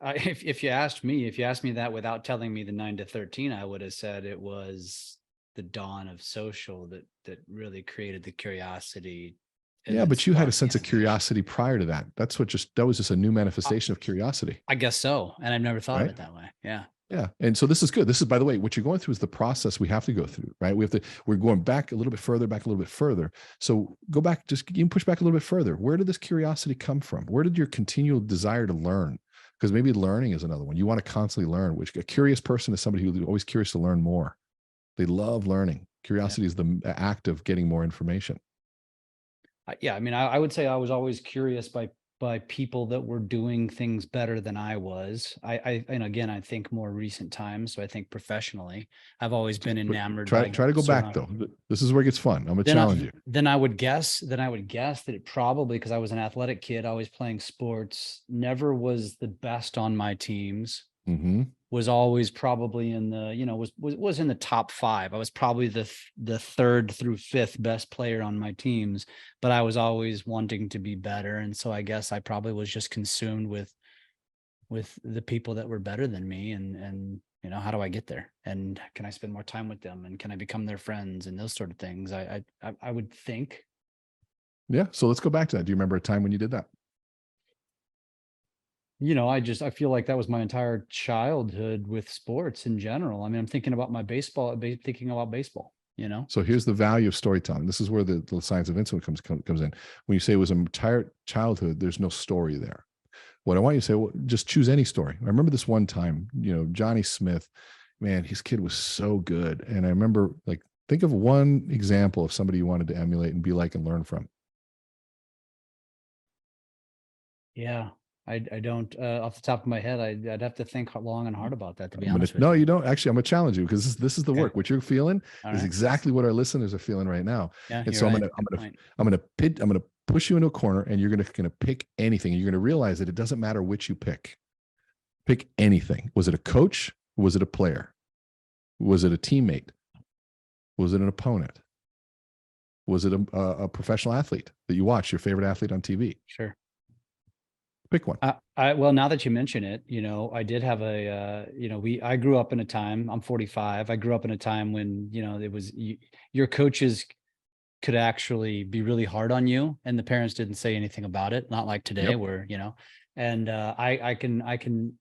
S2: If you asked me that without telling me the 9 to 13, I would have said it was the dawn of social that really created the curiosity.
S3: Yeah, but you had a sense of curiosity prior to that. That was just a new manifestation of curiosity.
S2: I guess so. And I've never thought of it that way. Yeah.
S3: Yeah. And so this is good. This is, by the way, what you're going through is the process we have to go through, right? We're going back a little bit further. So go back, just you can push back a little bit further. Where did this curiosity come from? Where did your continual desire to learn? Because maybe learning is another one. You want to constantly learn, which a curious person is somebody who's always curious to learn more. They love learning. Curiosity is the act of getting more information.
S2: Yeah. I mean, I would say I was always curious by people that were doing things better than I was. And again, I think more recent times. So I think professionally, I've always been enamored.
S3: Try to go back though. This is where it gets fun. I'm gonna challenge you.
S2: Then I would guess that it probably, because I was an athletic kid, always playing sports, never was the best on my teams.
S3: Mm-hmm.
S2: Was always probably in the, was in the top 5. I was probably the 3rd through 5th best player on my teams, but I was always wanting to be better. And so I guess I probably was just consumed with the people that were better than me and how do I get there? And can I spend more time with them? And can I become their friends and those sort of things? I would think.
S3: Yeah. So let's go back to that. Do you remember a time when you did that?
S2: I feel like that was my entire childhood with sports in general. I mean, I'm thinking about baseball. So
S3: here's the value of storytelling. This is where the science of influence comes in. When you say it was an entire childhood, there's no story there. What I want you to say, well, just choose any story. I remember this one time, Johnny Smith, man, his kid was so good. And I remember, think of one example of somebody you wanted to emulate and be like and learn from.
S2: Yeah. I don't, off the top of my head, I'd have to think long and hard about that, to be honest with
S3: you. No,
S2: you.
S3: you don't. Actually, I'm going to challenge you because this is the work. What you're feeling is exactly what our listeners are feeling right now.
S2: Yeah,
S3: and so I'm going to push you into a corner and you're going to pick anything. You're going to realize that it doesn't matter which you pick. Pick anything. Was it a coach? Was it a player? Was it a teammate? Was it an opponent? Was it a professional athlete that you watch, your favorite athlete on TV?
S2: Sure.
S3: Pick one.
S2: Well, now that you mention it, I did have I grew up in a time, I'm 45. I grew up in a time when, it was your coaches could actually be really hard on you and the parents didn't say anything about it. Not like today where, and I can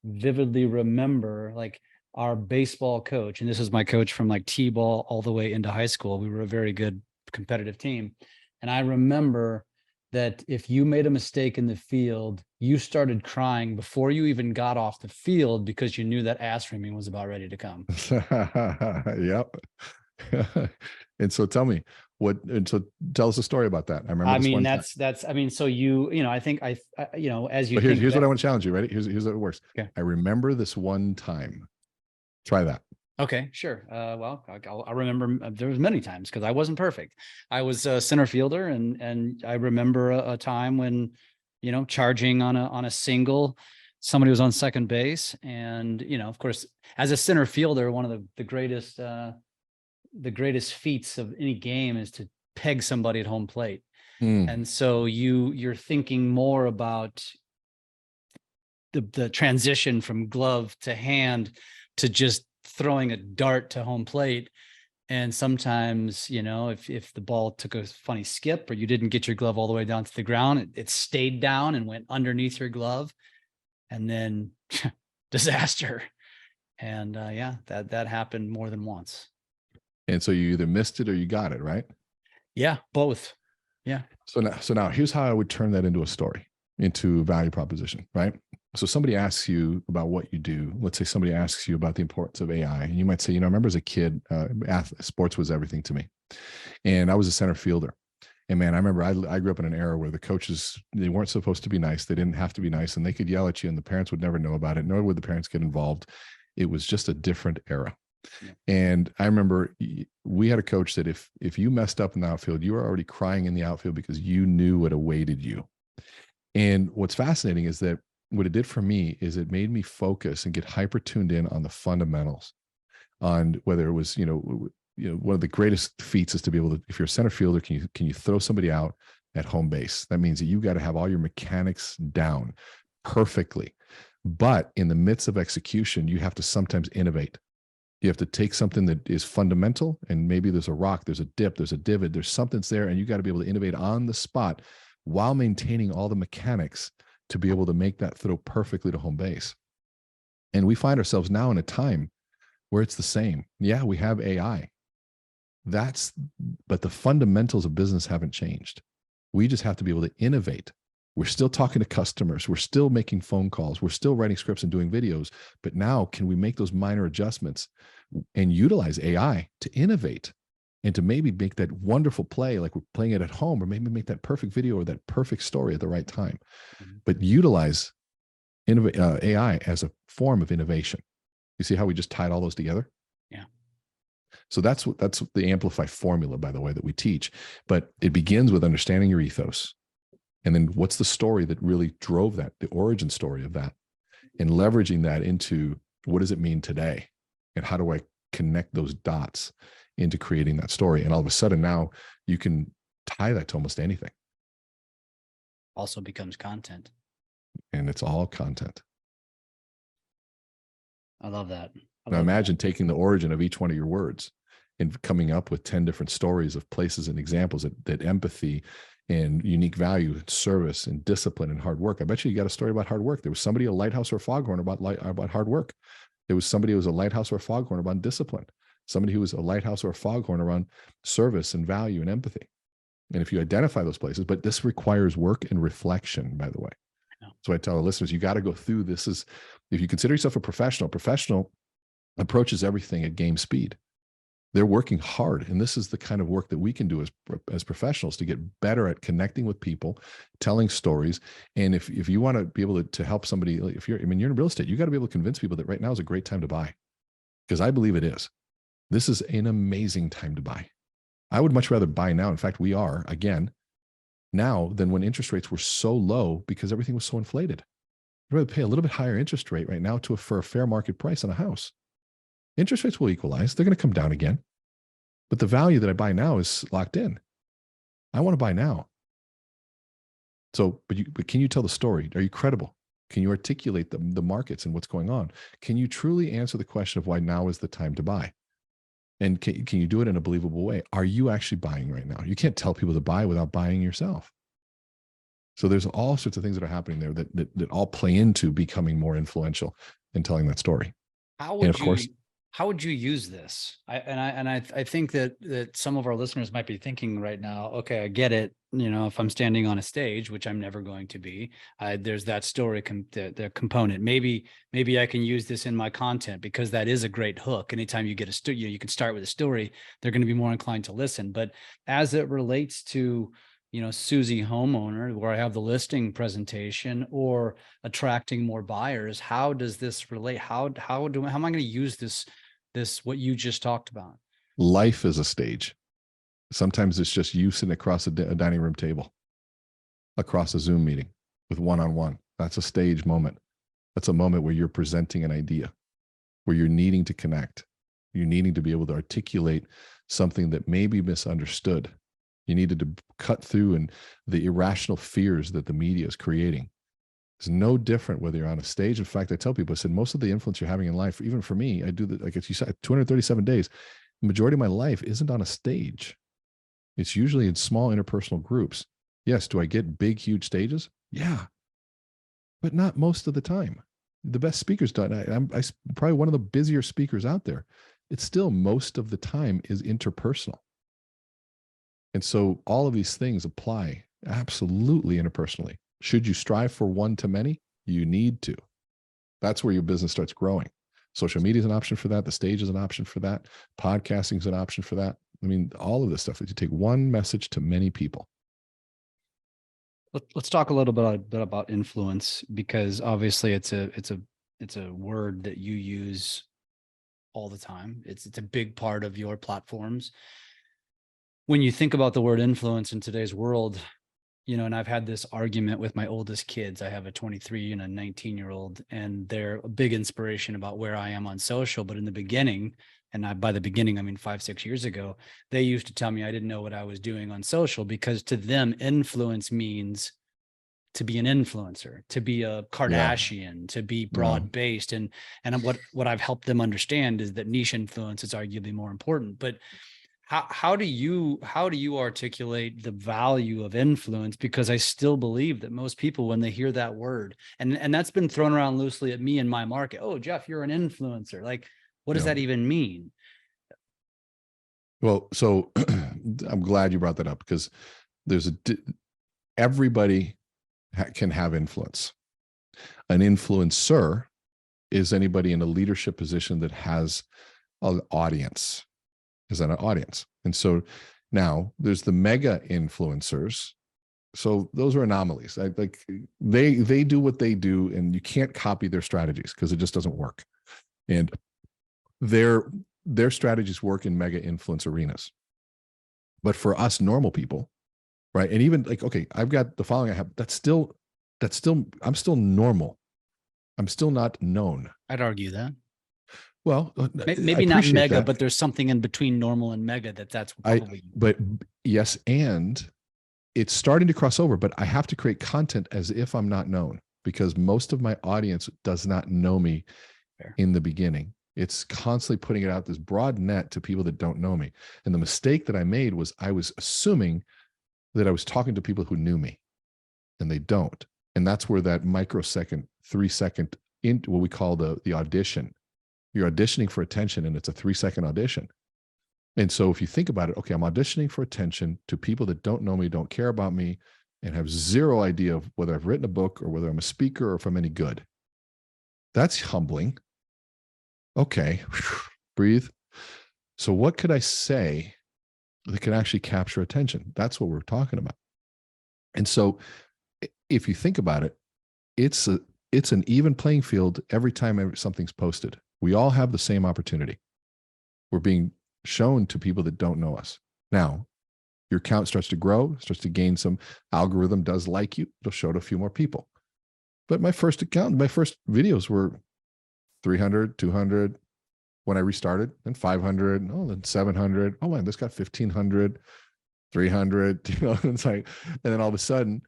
S2: vividly remember like our baseball coach, and this is my coach from like T-ball all the way into high school. We were a very good competitive team. And I remember that if you made a mistake in the field, you started crying before you even got off the field because you knew that ass reaming was about ready to come.
S3: Yep. And so tell me tell us a story about that. I remember. I think as you. But here's what I want to challenge you. Ready? Here's how it works.
S2: Okay.
S3: I remember this one time. Try that.
S2: Okay, sure. Well, I remember there was many times because I wasn't perfect. I was a center fielder, and I remember a time when, charging on a single. Somebody was on second base, and of course, as a center fielder, one of the greatest feats of any game is to peg somebody at home plate. And so you're thinking more about the transition from glove to hand to just throwing a dart to home plate. And sometimes, if the ball took a funny skip or you didn't get your glove all the way down to the ground, it stayed down and went underneath your glove, and then disaster. And that happened more than once.
S3: And so you either missed it or you got it, right?
S2: Yeah, both. Yeah.
S3: So now here's how I would turn that into a story, into a value proposition, right? So somebody asks you about what you do. Let's say somebody asks you about the importance of AI, and you might say, I remember as a kid, sports was everything to me, and I was a center fielder. And man, I remember I grew up in an era where the coaches, they weren't supposed to be nice. They didn't have to be nice, and they could yell at you, and the parents would never know about it, nor would the parents get involved. It was just a different era. Yeah. And I remember we had a coach that if you messed up in the outfield, you were already crying in the outfield because you knew what awaited you. And what's fascinating is that what it did for me is it made me focus and get hyper tuned in on the fundamentals, on whether it was, one of the greatest feats is to be able to, if you're a center fielder, can you throw somebody out at home base? That means that you got to have all your mechanics down perfectly. But in the midst of execution, you have to sometimes innovate. You have to take something that is fundamental, and maybe there's a rock, there's a dip, there's a divot, there's something's there, and you got to be able to innovate on the spot while maintaining all the mechanics to be able to make that throw perfectly to home base. And we find ourselves now in a time where it's the same. Yeah, we have AI. But the fundamentals of business haven't changed. We just have to be able to innovate. We're still talking to customers. We're still making phone calls. We're still writing scripts and doing videos. But now, can we make those minor adjustments and utilize AI to innovate and to maybe make that wonderful play like we're playing it at home, or maybe make that perfect video or that perfect story at the right time? But utilize AI as a form of innovation. You see how we just tied all those together?
S2: Yeah.
S3: So that's the Amplify formula, by the way, that we teach. But it begins with understanding your ethos. And then what's the story that really drove that, the origin story of that, and leveraging that into what does it mean today? And how do I connect those dots into creating that story? And all of a sudden now you can tie that to almost anything.
S2: Also becomes content.
S3: And it's all content.
S2: I love that.
S3: Now imagine taking the origin of each one of your words and coming up with 10 different stories of places and examples that empathy and unique value and service and discipline and hard work. I bet you got a story about hard work. There was somebody, a lighthouse or a foghorn about hard work. There was somebody who was a lighthouse or a foghorn about discipline. Somebody who was a lighthouse or a foghorn around service and value and empathy. And if you identify those places, but this requires work and reflection, by the way. So I tell our listeners, you got to go through this. If you consider yourself a professional approaches everything at game speed. They're working hard. And this is the kind of work that we can do as professionals to get better at connecting with people, telling stories. And if you want to be able to help somebody, you're in real estate, you got to be able to convince people that right now is a great time to buy, because I believe it is. This is an amazing time to buy. I would much rather buy now. In fact, we are again now than when interest rates were so low because everything was so inflated. I'd rather pay a little bit higher interest rate right now for a fair market price on a house. Interest rates will equalize. They're going to come down again. But the value that I buy now is locked in. I want to buy now. So, but can you tell the story? Are you credible? Can you articulate the markets and what's going on? Can you truly answer the question of why now is the time to buy? And can you do it in a believable way? Are you actually buying right now? You can't tell people to buy without buying yourself. So there's all sorts of things that are happening there that all play into becoming more influential and telling that story.
S2: How would you use this? I think that some of our listeners might be thinking right now, okay, I get it. If I'm standing on a stage, which I'm never going to be, there's that story the component. Maybe I can use this in my content because that is a great hook. Anytime you get you can start with a story, they're going to be more inclined to listen. But as it relates to Susie homeowner, where I have the listing presentation, or attracting more buyers, how does this relate? How am I going to use this what you just talked about?
S3: Life is a stage. Sometimes it's just you sitting across a dining room table, across a Zoom meeting. with one-on-one. That's a stage moment. That's a moment where you're presenting an idea, where you're needing to connect. You're needing to be able to articulate something that may be misunderstood. You needed to cut through and the irrational fears that the media is creating. It's no different whether you're on a stage. In fact, I tell people, I said, most of the influence you're having in life, even for me, I do that, like you said, 237 days, the majority of my life isn't on a stage. It's usually in small interpersonal groups. Yes, do I get big, huge stages? Yeah, but not most of the time. The best speakers don't. I'm probably one of the busier speakers out there. It's still most of the time is interpersonal. And so all of these things apply absolutely interpersonally. Should you strive for one to many? You need to. That's where your business starts growing. Social media is an option for that. The stage is an option for that. Podcasting is an option for that. I mean, all of this stuff, that you take one message to many people.
S2: Let's talk a little bit about influence, because obviously it's a word that you use all the time. It's a big part of your platforms. When you think about the word influence in today's world, you know, and I've had this argument with my oldest kids. I have a 23 and a 19-year-old, and they're a big inspiration about where I am on social. But in the beginning, and by the beginning, I mean 5-6 years ago, they used to tell me I didn't know what I was doing on social, because to them, influence means to be an influencer, to be a Kardashian, to be broad-based. And what I've helped them understand is that niche influence is arguably more important. But how do you articulate the value of influence? Because I still believe that most people, when they hear that word, and that's been thrown around loosely at me in my market. Oh, Jeff, you're an influencer. Like, what does that even mean?
S3: Well, so I'm glad you brought that up, because everybody can have influence. An influencer is anybody in a leadership position that has an audience. Is an audience. And so now there's the mega influencers. So those are anomalies. Like they do what they do, and you can't copy their strategies because it just doesn't work. And their strategies work in mega influence arenas. But for us normal people, right? And even like, okay, I've got the following I have, I'm still normal. I'm still not known.
S2: I'd argue that.
S3: Well,
S2: maybe not mega, but there's something in between normal and mega that's probably.
S3: But yes, and it's starting to cross over, but I have to create content as if I'm not known, because most of my audience does not know me in the beginning. It's constantly putting it out this broad net to people that don't know me. And the mistake that I made was I was assuming that I was talking to people who knew me, and they don't. And that's where that microsecond, 3-second into what we call the audition. You're auditioning for attention, and it's a 3-second audition. And so if you think about it, okay, I'm auditioning for attention to people that don't know me, don't care about me, and have zero idea of whether I've written a book or whether I'm a speaker or if I'm any good. That's humbling. Okay, breathe. So what could I say that can actually capture attention? That's what we're talking about. And so if you think about it, it's an even playing field every time something's posted. We all have the same opportunity. We're being shown to people that don't know us. Now, your account starts to grow, starts to gain some algorithm, does like you, it'll show to a few more people. But my first videos were 300, 200. When I restarted, then 500, then 700. Oh man, this got 1,500, 300, it's like, and then all of a sudden,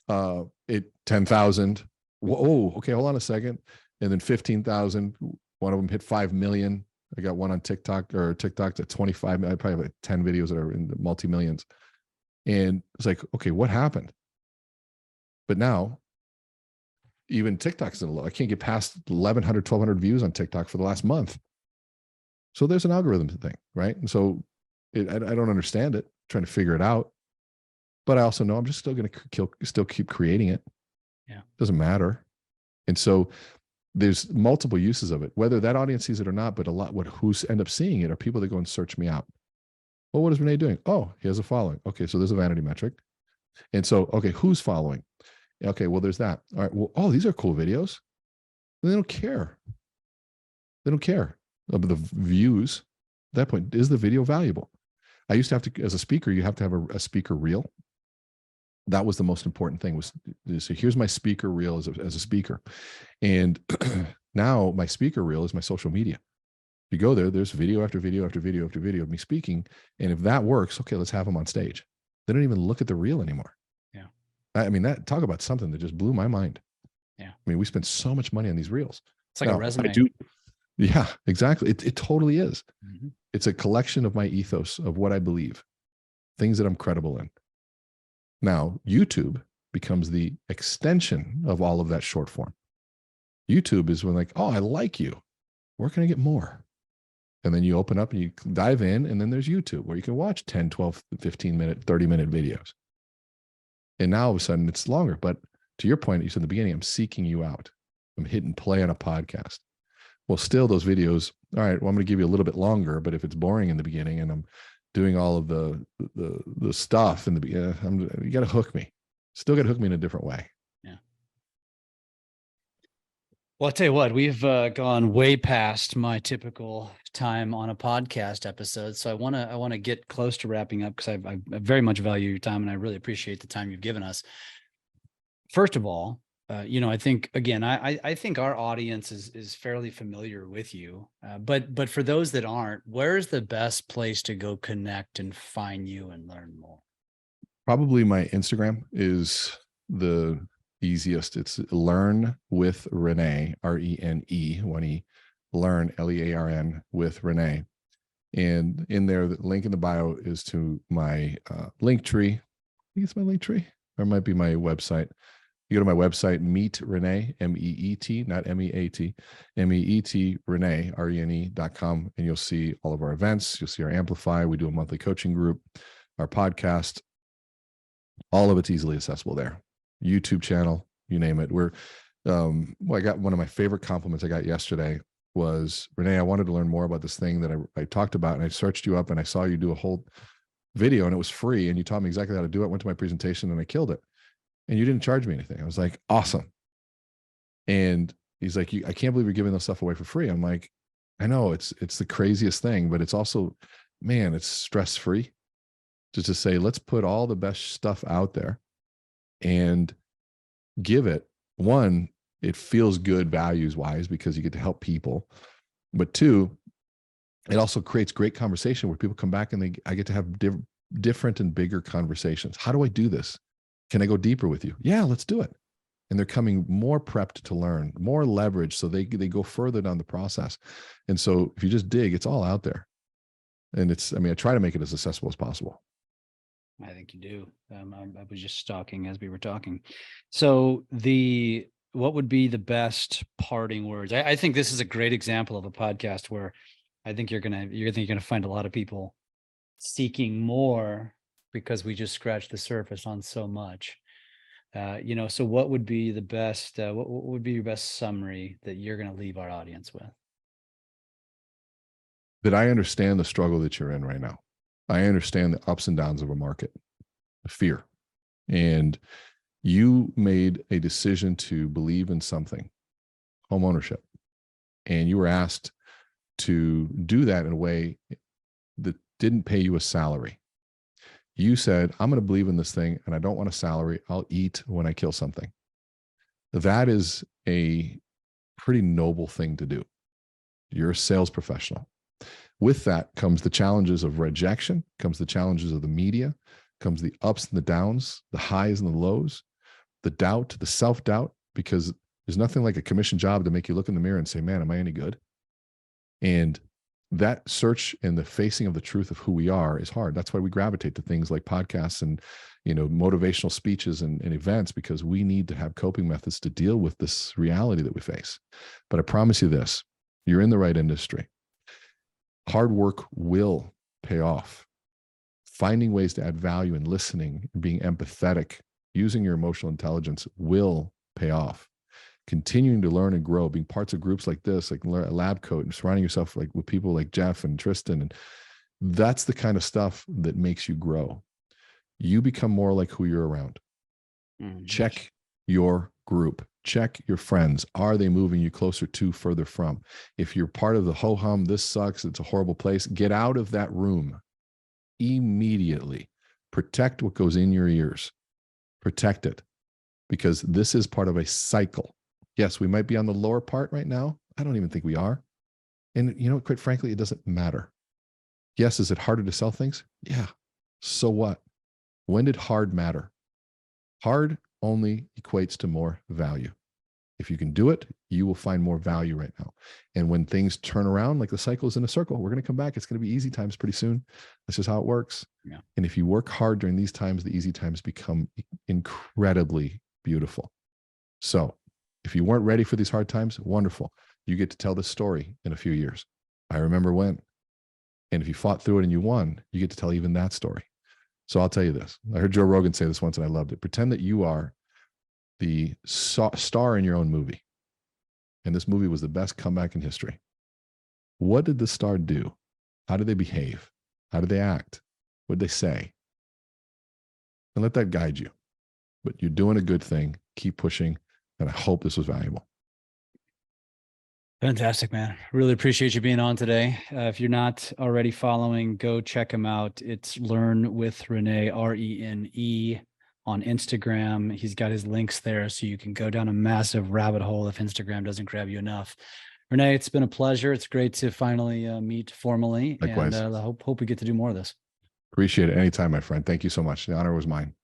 S3: 10,000. Whoa, okay, hold on a second. And then 15,000. One of them hit 5 million. I got one on TikTok at 25. I probably have like 10 videos that are in the multi-millions. And it's like, okay, what happened? But now, even TikTok's in a low. I can't get past 1,100, 1,200 views on TikTok for the last month. So there's an algorithm thing, right? And so I don't understand it, I'm trying to figure it out. But I also know I'm just still going to still keep creating it.
S2: Yeah.
S3: Doesn't matter. And so there's multiple uses of it, whether that audience sees it or not, but who's end up seeing it are people that go and search me out. Well, what is Rene doing? Oh, he has a following. Okay, so there's a vanity metric. And so, okay, who's following? Okay, well, there's that. All right, well, oh, these are cool videos. And they don't care. They don't care about the views. At that point, is the video valuable? I used to have to, as a speaker, you have to have a speaker reel. That was the most important thing, was so here's my speaker reel as a speaker. And now my speaker reel is my social media. You go there, there's video after video after video after video of me speaking. And if that works, okay, let's have them on stage. They don't even look at the reel anymore.
S2: Yeah.
S3: I mean, that, talk about something that just blew my mind.
S2: Yeah.
S3: I mean, we spend so much money on these reels.
S2: It's like a resume.
S3: Yeah, exactly. It totally is.
S2: Mm-hmm.
S3: It's a collection of my ethos, of what I believe, things that I'm credible in. Now, YouTube becomes the extension of all of that short form. YouTube is when, like, oh, I like you. Where can I get more? And then you open up and you dive in, and then there's YouTube where you can watch 10, 12, 15-minute, 30-minute videos. And now all of a sudden it's longer. But to your point, you said in the beginning, I'm seeking you out. I'm hitting play on a podcast. Well, still those videos, all right, well, I'm going to give you a little bit longer, but if it's boring in the beginning and I'm doing all of the stuff in the beginning, you got to hook me. Still got to hook me in a different way.
S2: Yeah. Well, I'll tell you what, we've gone way past my typical time on a podcast episode. So I want to get close to wrapping up, because I very much value your time and I really appreciate the time you've given us. First of all, I think, again, I think our audience is fairly familiar with you, but for those that aren't, where's the best place to go connect and find you and learn more?
S3: Probably my Instagram is the easiest. It's Learn with Rene, RENE, 1E, Learn, LEARN, with Rene. And in there, the link in the bio is to my link tree. I think it's my link tree, or it might be my website. You go to my website, Meet Rene, MEET, not MEAT, MEET, Rene, RENE.com, and you'll see all of our events. You'll see our Amplify. We do a monthly coaching group, our podcast. All of it's easily accessible there. YouTube channel, you name it. I got one of my favorite compliments I got yesterday was, Rene, I wanted to learn more about this thing that I talked about, and I searched you up and I saw you do a whole video and it was free and you taught me exactly how to do it. I went to my presentation and I killed it. And you didn't charge me anything. I was like, awesome. And he's like, I can't believe you're giving this stuff away for free. I'm like, I know it's the craziest thing, but it's also, man, it's stress-free. Just to say, let's put all the best stuff out there and give it. One, it feels good values-wise because you get to help people. But two, it also creates great conversation where people come back and I get to have different and bigger conversations. How do I do this? Can I go deeper with you? Yeah, let's do it. And they're coming more prepped to learn, more leverage, so they go further down the process. And so if you just dig, it's all out there. And I try to make it as accessible as possible.
S2: I think you do. I was just stalking as we were talking. So what would be the best parting words? I think this is a great example of a podcast where I think you're gonna find a lot of people seeking more, because we just scratched the surface on so much. So what would be the best, what would be your best summary that you're going to leave our audience with?
S3: That I understand the struggle that you're in right now. I understand the ups and downs of a market, the fear. And you made a decision to believe in something, home ownership. And you were asked to do that in a way that didn't pay you a salary. You said, I'm going to believe in this thing and I don't want a salary. I'll eat when I kill something. That is a pretty noble thing to do. You're a sales professional. With that comes the challenges of rejection, comes the challenges of the media, comes the ups and the downs, the highs and the lows, the doubt, the self-doubt, because there's nothing like a commission job to make you look in the mirror and say, man, am I any good? And that search and the facing of the truth of who we are is hard. That's why we gravitate to things like podcasts and, motivational speeches and events, because we need to have coping methods to deal with this reality that we face. But I promise you this, you're in the right industry. Hard work will pay off. Finding ways to add value and listening and being empathetic, using your emotional intelligence will pay off. Continuing to learn and grow, being parts of groups like this, like Lab Coat, and surrounding yourself with people like Jeff and Tristan. And that's the kind of stuff that makes you grow. You become more like who you're around. Mm-hmm. Check your group, check your friends. Are they moving you closer to, further from? If you're part of the ho-hum, this sucks, it's a horrible place, get out of that room immediately. Protect what goes in your ears. Protect it, because this is part of a cycle. Yes, we might be on the lower part right now. I don't even think we are. And quite frankly, it doesn't matter. Yes, is it harder to sell things? Yeah. So what? When did hard matter? Hard only equates to more value. If you can do it, you will find more value right now. And when things turn around, like the cycle is in a circle, we're going to come back. It's going to be easy times pretty soon. That's just how it works.
S2: Yeah.
S3: And if you work hard during these times, the easy times become incredibly beautiful. So if you weren't ready for these hard times, wonderful. You get to tell this story in a few years. I remember when. And if you fought through it and you won, you get to tell even that story. So I'll tell you this. I heard Joe Rogan say this once and I loved it. Pretend that you are the star in your own movie. And this movie was the best comeback in history. What did the star do? How did they behave? How did they act? What did they say? And let that guide you. But you're doing a good thing. Keep pushing. And I hope this was valuable.
S2: Fantastic, man. Really appreciate you being on today. If you're not already following, go check him out. It's Learn with Rene, RENE, on Instagram. He's got his links there, so you can go down a massive rabbit hole if Instagram doesn't grab you enough. Rene, it's been a pleasure. It's great to finally meet formally.
S3: Likewise.
S2: And I hope we get to do more of this.
S3: Appreciate it. Anytime, my friend. Thank you so much. The honor was mine.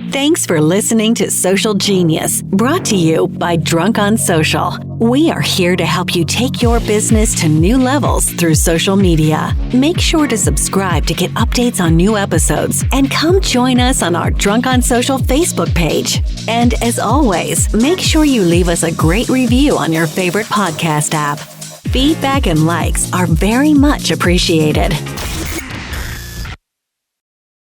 S1: Thanks for listening to Social Genius, brought to you by Drunk on Social. We are here to help you take your business to new levels through social media. Make sure to subscribe to get updates on new episodes and come join us on our Drunk on Social Facebook page. And as always, make sure you leave us a great review on your favorite podcast app. Feedback and likes are very much appreciated.